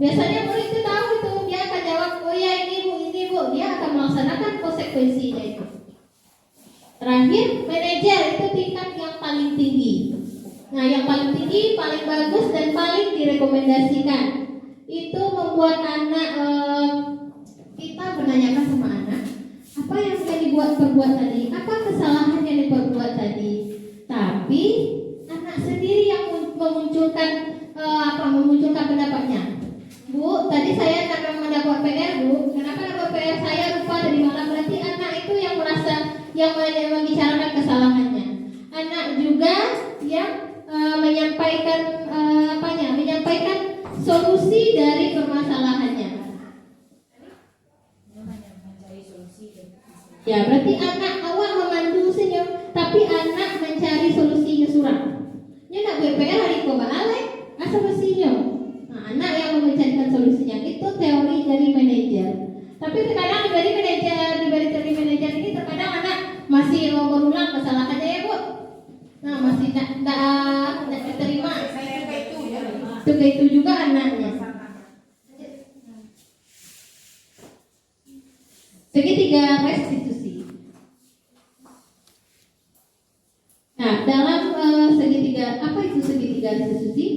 Biasanya murid itu tahu itu, dia akan jawab, oh ya ini bu, dia akan melaksanakan konsekuensinya itu. Terakhir, manajer itu tingkat yang paling tinggi. Nah, yang paling tinggi, paling bagus dan paling direkomendasikan. Itu membuat anak kita menanyakan sama anak, apa yang sudah perbuat tadi, apa kesalahan yang diperbuat tadi. Tapi anak sendiri yang memunculkan pendapatnya. Bu, tadi saya karena mendapat PR bu, kenapa dapat PR saya lupa dari mana? Berarti anak itu yang merasa yang membicarakan kesalahannya. Anak juga yang menyampaikan solusi dari permasalahannya. Ya, berarti anak awak memandu senyum, tapi anak mencari solusinya suram. Dia nak BPR hari ko baalek, asa bersenyum. Nah, anak yang mencarikan solusinya itu teori dari manajer. Tapi terkadang dari teori manajer ini terkadang anak masih mau berulang kesalahannya ya bu. Nah, masih tidak diterima. Itu juga anaknya. Segitiga restitusi. Nah, dalam segitiga, apa itu segitiga restitusi?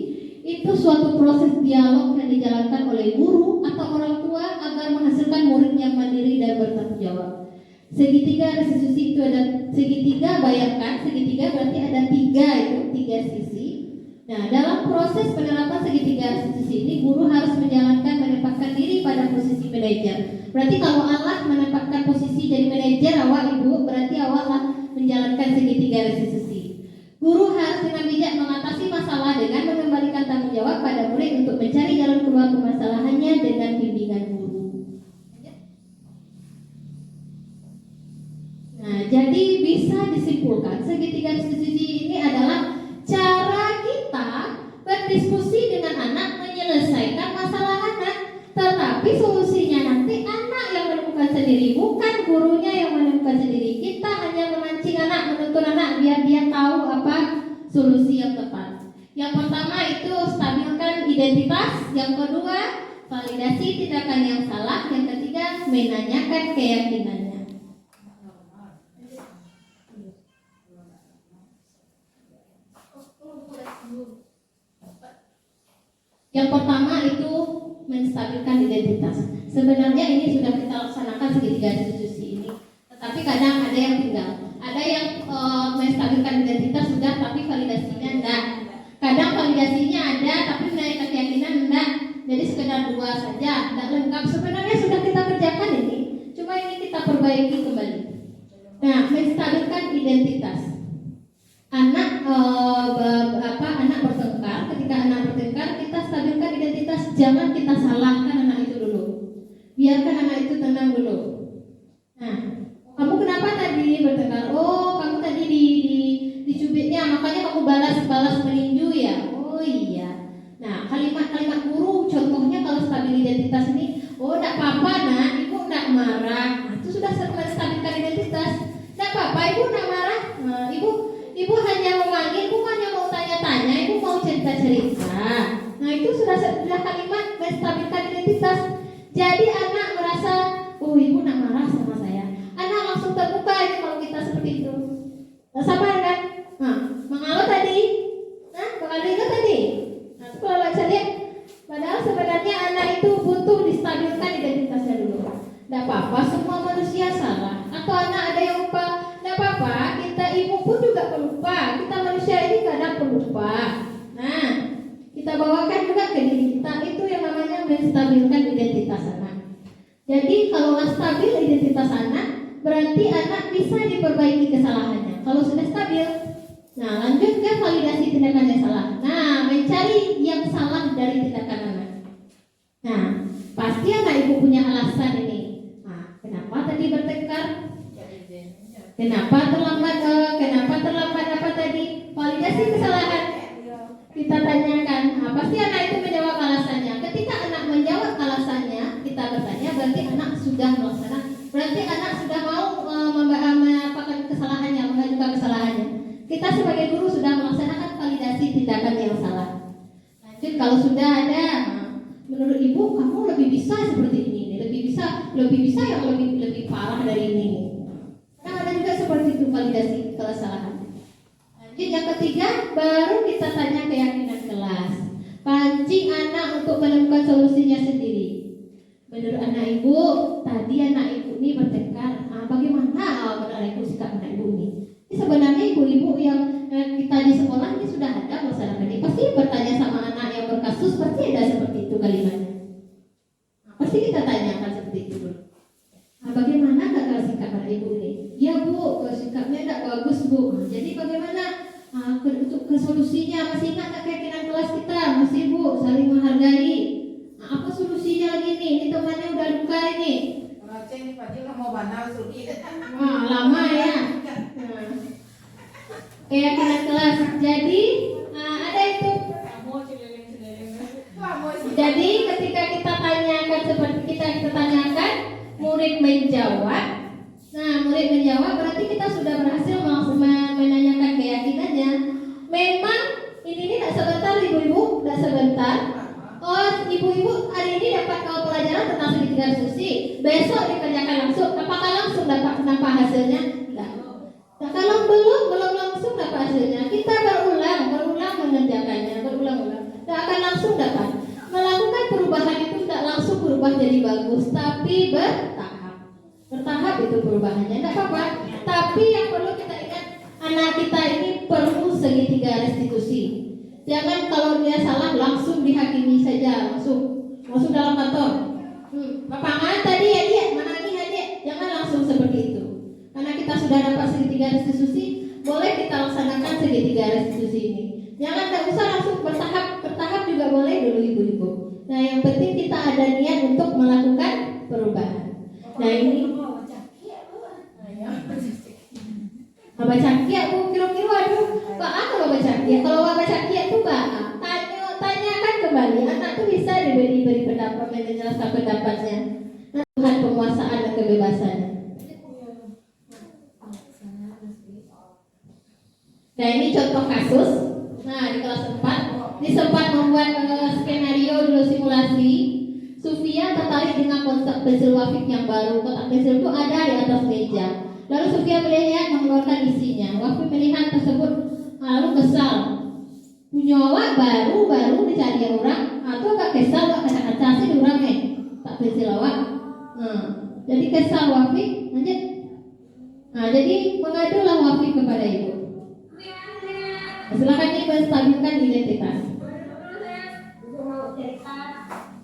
Itu suatu proses dialog yang dijalankan oleh guru atau orang tua agar menghasilkan murid yang mandiri dan bertanggung jawab. Segitiga restitusi itu ada segitiga, bayangkan segitiga berarti ada 3 sisi. Nah, dalam proses penerapan segitiga restitusi ini, guru harus menempatkan diri pada posisi manajer. Berarti kalau Allah menempatkan posisi jadi manajer awak ibu, berarti awak lah menjalankan segitiga restitusi. Guru harus dengan bijak mengatasi masalah dengan mengembalikan tanggung jawab pada murid untuk mencari jalan keluar permasalahannya dengan bimbingan guru. Nah, jadi bisa disimpulkan segitiga restitusi ini adalah cara kita berdiskusi dengan anak menyelesaikan masalah anak, tetapi solusinya nanti anak yang menemukan sendiri, bukan gurunya yang menemukan sendiri. Kita hanya memancing anak, menuntun anak biar dia tahu apa solusi yang tepat. Yang pertama itu stabilkan identitas, yang kedua validasi tindakan yang salah, yang ketiga menanyakan keyakinannya. Yang pertama itu menstabilkan identitas. Sebenarnya ini sudah kita laksanakan segitiga restitusi ini, tetapi kadang ada yang tinggal. Ada yang menstabilkan identitas sudah, tapi validasinya enggak. Kadang validasinya ada, tapi menaikkan keyakinan enggak. Jadi sekedar dua saja, enggak lengkap. Sebenarnya sudah kita kerjakan ini, cuma ini kita perbaiki kembali. Nah, menstabilkan identitas. Anak anak bertengkar. Ketika anak bertengkar, kita stabilkan identitas. Jangan kita salahkan anak itu dulu. Biarkan anak itu tenang dulu. Nah, kamu kenapa tadi bertengkar? Oh, kamu tadi dicubitnya, makanya kamu balas meninju ya. Oh iya. Nah, kalimat-kalimat guru contohnya kalau stabil identitas ini, oh enggak apa-apa nak, ibu enggak marah. Nah, itu sudah menstabilkan identitas. Enggak apa-apa, ibu enggak marah. Nah, ibu hanya memanggil, ibu hanya mau tanya-tanya, ibu mau cerita-cerita. Nah, itu sudah kalimat menstabilkan identitas. Jadi anak merasa, oh ibu nak marah sama saya. Anak langsung terbuka aja kalau kita seperti itu. Nah, sabar kan? Nah, mengalut tadi. Nah, mengalut itu tadi. Nah, kalau baca lihat, padahal sebenarnya anak itu butuh distabilkan identitasnya dulu. Tidak apa-apa, semua manusia salah. Atau anak ada yang lupa, tidak apa-apa. Kita ibu pun juga pelupa. Kita manusia ini kadang pelupa. Nah, kita bawakan juga ke diri kita. Itu yang namanya menstabilkan identitas anak. Jadi kalau stabil identitas anak, berarti anak bisa diperbaiki kesalahannya. Kalau sudah stabil, nah lanjut ke validasi tindakan yang salah. Nah, mencari yang salah dari tindakan anak. Nah, pasti anak ibu punya alasan ini. Nah, kenapa tadi bertengkar? Kenapa terlambat apa tadi? Validasi kesalahan. Kita tanyakan. Nah, pasti anak itu menjawab alasannya. Ketika anak menjawab alasannya, kita bertanya, berarti anak sudah melaksanakan. Berarti anak sudah mau mengapakan kesalahannya, mengajukan kesalahannya. Kita sebagai guru sudah melaksanakan validasi tindakan yang salah. Lanjut, kalau sudah ada, menurut ibu kamu lebih bisa seperti ini, lebih bisa yang lebih parah dari ini. Nah, ada juga seperti itu validasi kesalahan. Lanjut, yang ketiga, baru kita tanya keyakinan kelas. Pancing anak untuk menemukan solusinya sendiri. Menurut anak ibu, tadi anak ibu ini bertengkar. Bagaimana menurut ibu sikap anak ibu ini? Ini sebenarnya ibu-ibu yang kita di sekolah ini sudah ada masyarakat ini. Pasti bertanya sama anak yang berkasus, pasti ada seperti itu kalimatnya. Pasti kita tanyakan seperti itu dulu. Bagaimana kakak sikap anak ibu ini? Ya bu, sikapnya tidak bagus bu. Jadi bagaimana untuk solusinya? Masih ingat keyakinan kelas kita? Masih bu, saling menghargai. Apa solusinya lagi nih? Ini temannya udah luka ini. Lama ya. Keyakinan kelas. Jadi ada itu. Jadi ketika kita tanyakan seperti kita tanyakan, murid menjawab. Nah, murid menjawab berarti kita sudah berhasil menanyakan keyakinannya. Memang ini tidak sebentar ibu-ibu, tidak sebentar. Oh, ibu-ibu hari ini dapat pelajaran tentang segitiga restitusi. Besok dikerjakan langsung. Apakah langsung dapat nampak hasilnya? Tidak. Nah, kalau belum langsung dapat hasilnya, kita berulang mengerjakannya, berulang-ulang. Tidak akan langsung dapat. Melakukan perubahan itu tidak langsung berubah jadi bagus, tapi bertahap itu perubahannya. Tidak apa-apa. Tapi yang perlu kita ingat, anak kita ini perlu segitiga restitusi. Jangan kalau dia salah langsung dihakimi saja, langsung dalam kantor. Lapangan tadi ya dia, mana ini ya dia. Jangan langsung seperti itu. Karena kita sudah dapat segitiga restitusi, boleh kita laksanakan segitiga restitusi ini. Jangan tak usah langsung bertahap juga boleh dulu ibu-ibu. Nah yang penting kita ada niat untuk melakukan perubahan. Nah ini baca kia bu kira-kira aduh Pak kalau baca kia itu Pak tanyakan kembali anak tuh bisa diberi pendapat dan menjelaskan pendapatnya. Nah Tuhan penguasaan dan kebebasannya. Nah ini contoh kasus. Nah di kelas 4 ini sempat membuat skenario dulu simulasi. Sofia tertarik dengan konsep pensil wafik yang baru. Kotak pensil itu ada di atas meja. Lalu Sofia melihat mengeluarkan isinya. Wafik melihat tersebut lalu kesal. Punya awak baru dicari orang atau agak kesal awak kaca-kaca sih orang tak pensil awak. Nah jadi kesal Wafik lanjut. Nah jadi mengadulah Wafik kepada ibu. Silakan ibu stabilkan identitas. Ibu mau cerita.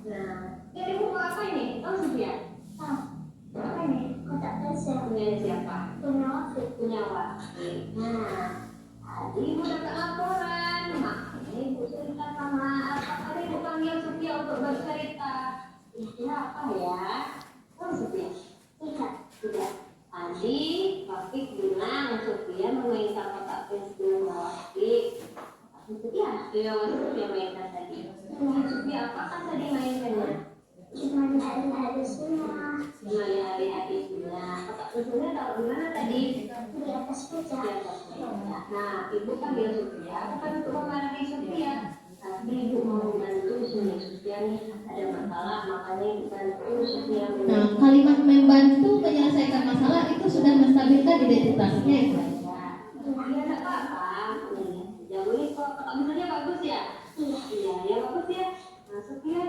Nah, jadi ibu mau apa ini? Tahu Sofia? Tahu. Apa ini? Kotak pensil. Punya siapa? Punya Wafik. Punya Wafik. Nah, tadi ibu dapat laporan. Makanya ibu cerita sama apa? Tadi ibu panggil Sofia untuk bercerita. Istilah apa ya? Tahu Sofia? Tidak. Tadi Wafik bilang Sofia memainkan kotak pensil Wafik. Iya, Sofia mainkan tadi. Sofia apa kan tadi mainkannya? Cuma lihat-lihat isinya. Kotak pensilnya taruh di mana tadi? Di atas meja. Nah, ibu panggil Sofia bukan untuk memarahi Sofia. Tapi ibu mau membantu Sofia nih ada masalah, makanya ibu bantu Sofia. Nah, kalimat membantu menyelesaikan masalah itu sudah menstabilkan identitasnya. Iya, enggak apa-apa. Jauh ini kok misalnya bagus ya? Iya, ya bagus ya. Nah, Sofia,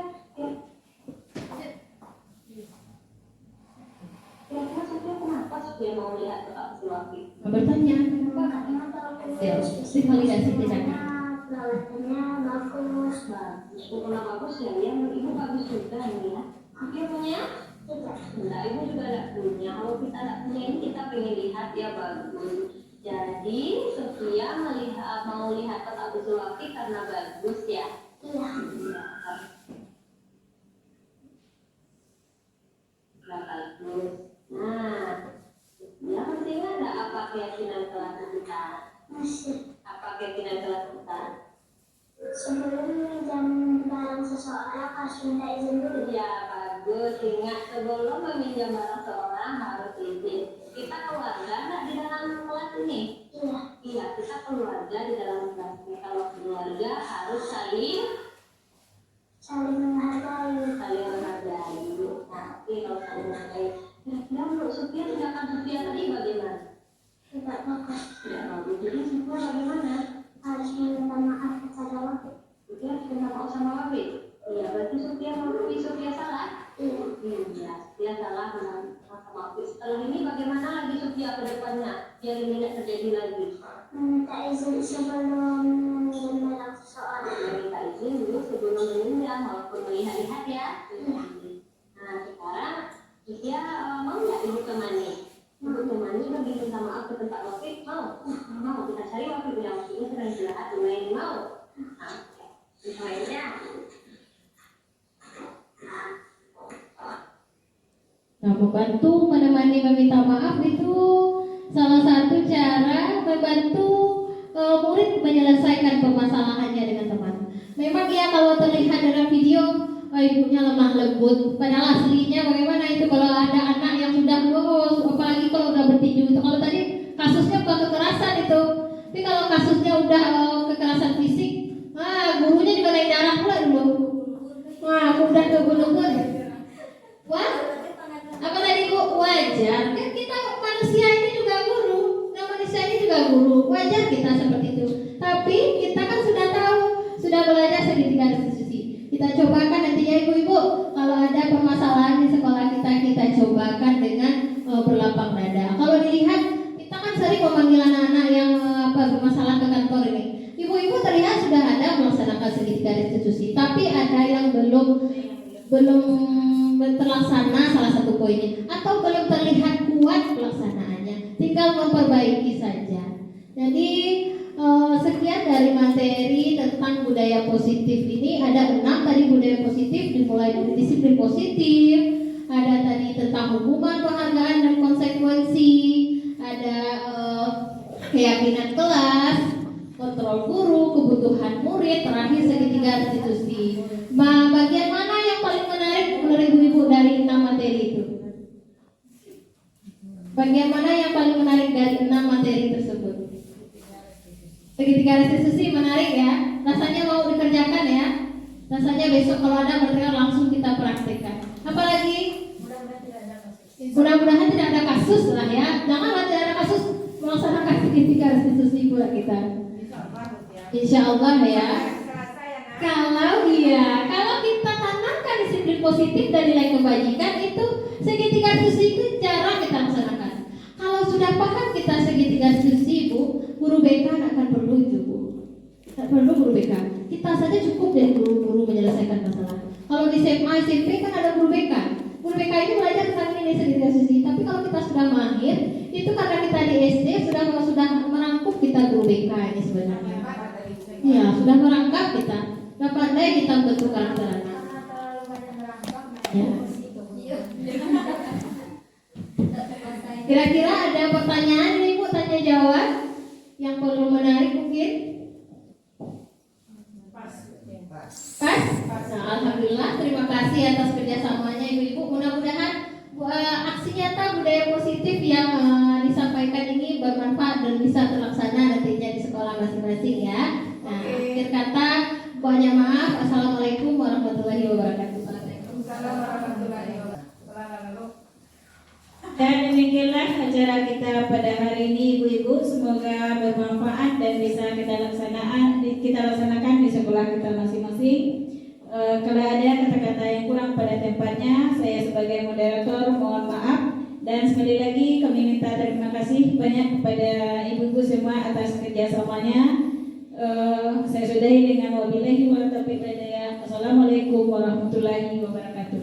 kira-kira Sofia kenapa Sofia mau lihat kotak pensil Wafik? Bertanya. Ya, Validasi tindakan. Lawannya bagus. Kalau bagus ya, ibu bagus juga ini ya. Sofia punya? Tidak. Enggak, ibu juga tidak punya. Kalau kita tidak punya ini kita pengen lihat ya bagus. Jadi Sofia mau lihat kotak pensil Wafik karena bagus ya. Iya. Bagus. Nah, ya masih ingat nggak apa keyakinan kelas kita? Masih. Apa keyakinan kelas kita? Sebelum meminjam barang seseorang harus minta izin dulu. Ya bagus. Ingat sebelum meminjam barang seseorang harus izin. Kita keluarga nggak di dalam kelas ini? Iya. Iya, kita keluarga di dalam kelas ini. Kalau keluarga harus saling menghargai. Saling menghargai. Tapi kalau saling menghargai, kira-kira menurut Sofia tindakan Sofia tadi bagaimana? Tidak bagus. Tidak bagus. Jadi Sofia bagaimana? Harus meminta maaf kepada Wafik. Sofia harus minta maaf sama Wafik. Iya, berarti Sofia mengakui Sofia salah. Iya. Iya, Sofia salah sama Wafik. Setelah ini bagaimana lagi Sofia ke depannya? Biar ini tidak terjadi lagi. Minta izin sebelum meminjam barang seseorang. Minta izin dulu sebelum meminjam, walaupun melihat-lihat ya. Iya. Nah sekarang Sofia mau nggak ibu temani? Ibu temani pergi minta maaf ke tempat Wafik? Mau? Mau, kita cari Wafik yang Wafiknya sedang istirahat bermain. Mau? Nah, misalnya Nah, membantu menemani meminta maaf itu salah satu cara membantu murid menyelesaikan permasalahannya dengan teman. Memang ya kalau terlihat dalam video ibunya lemah lembut, padahal aslinya bagaimana itu kalau ada anak yang sudah apalagi kalau udah bertinju itu. Kalau tadi kasusnya bukan kekerasan itu, tapi kalau kasusnya udah kekerasan fisik, gurunya juga naik darah pula dulu. Udah kebun-kebun. Wah, apa tadi Bu? Wajar. Kan kita manusia ini juga guru. Nah, manusia ini juga guru. Wajar kita seperti itu. Tapi kita kan sudah tahu, sudah belajar segitiga restitusi. Kita cobakan nantinya ibu-ibu. Kalau ada permasalahan di sekolah kita cobakan dengan berlapang dada. Kalau dilihat, kita kan sering memanggil anak-anak yang bermasalah ke kantor ini. Ibu-ibu terlihat sudah ada melaksanakan segitiga restitusi, tapi ada yang belum terlaksana salah satu poinnya, atau belum terlihat kuat pelaksanaannya, tinggal memperbaiki saja. Jadi sekian dari materi tentang budaya positif ini. Ada 6 tadi budaya positif, dimulai dari disiplin positif, ada tadi tentang hukuman, penghargaan dan konsekuensi, ada keyakinan kelas, kontrol guru, kebutuhan murid, terakhir segitiga restitusi. Bagian mana yang paling menarik menurut ibu-ibu dari 6 materi itu? Bagian mana yang paling menarik dari 6 materi tersebut? Segitiga restitusi menarik ya. Rasanya mau dikerjakan ya. Rasanya besok kalau ada material langsung kita praktekkan. Apalagi mudah-mudahan tidak ada kasus lah ya. Janganlah tidak ada kasus melaksanakan segitiga restitusi pula kita. Insya Allah ya. Kalau kita tanamkan disiplin positif dan nilai kebajikan, itu segitiga restitusi itu jarang kita laksanakan. Kalau sudah paham kita segitiga restitusi, Bu, guru BK akan perlu itu, Bu. Tak perlu guru BK. Kita saja cukup dari guru menyelesaikan masalah. Kalau di SMA, SMP kan ada guru BK. Guru BK ini belajar tentang ini segitiga restitusi. Tapi kalau kita sudah mahir, itu karena kita di SD sudah merangkup kita guru BK ini sebenarnya. Ya, sudah merangkap kita. Sudah pandai kita bentuk karakter anak. Ya. Kira-kira ada pertanyaan nih Bu, tanya jawab yang perlu menarik mungkin? Pas? Nah, alhamdulillah, terima kasih atas kerjasamanya ibu-ibu. Mudah-mudahan aksi nyata budaya positif yang disampaikan ini bermanfaat dan bisa terlaksana nantinya di sekolah masing-masing ya. Nah, akhir kata, banyak maaf. Assalamualaikum warahmatullahi wabarakatuh. Dan demikianlah acara kita pada hari ini ibu-ibu. Semoga bermanfaat dan bisa kita laksanakan di sekolah kita masing-masing. Kalau ada kata-kata yang kurang pada tempatnya, saya sebagai moderator mohon maaf. Dan sekali lagi kami minta terima kasih banyak kepada ibu-ibu semua atas kerjasamanya. Saya sudahi dengan wabillahi wa taufiq hidayah. Assalamualaikum warahmatullahi wabarakatuh.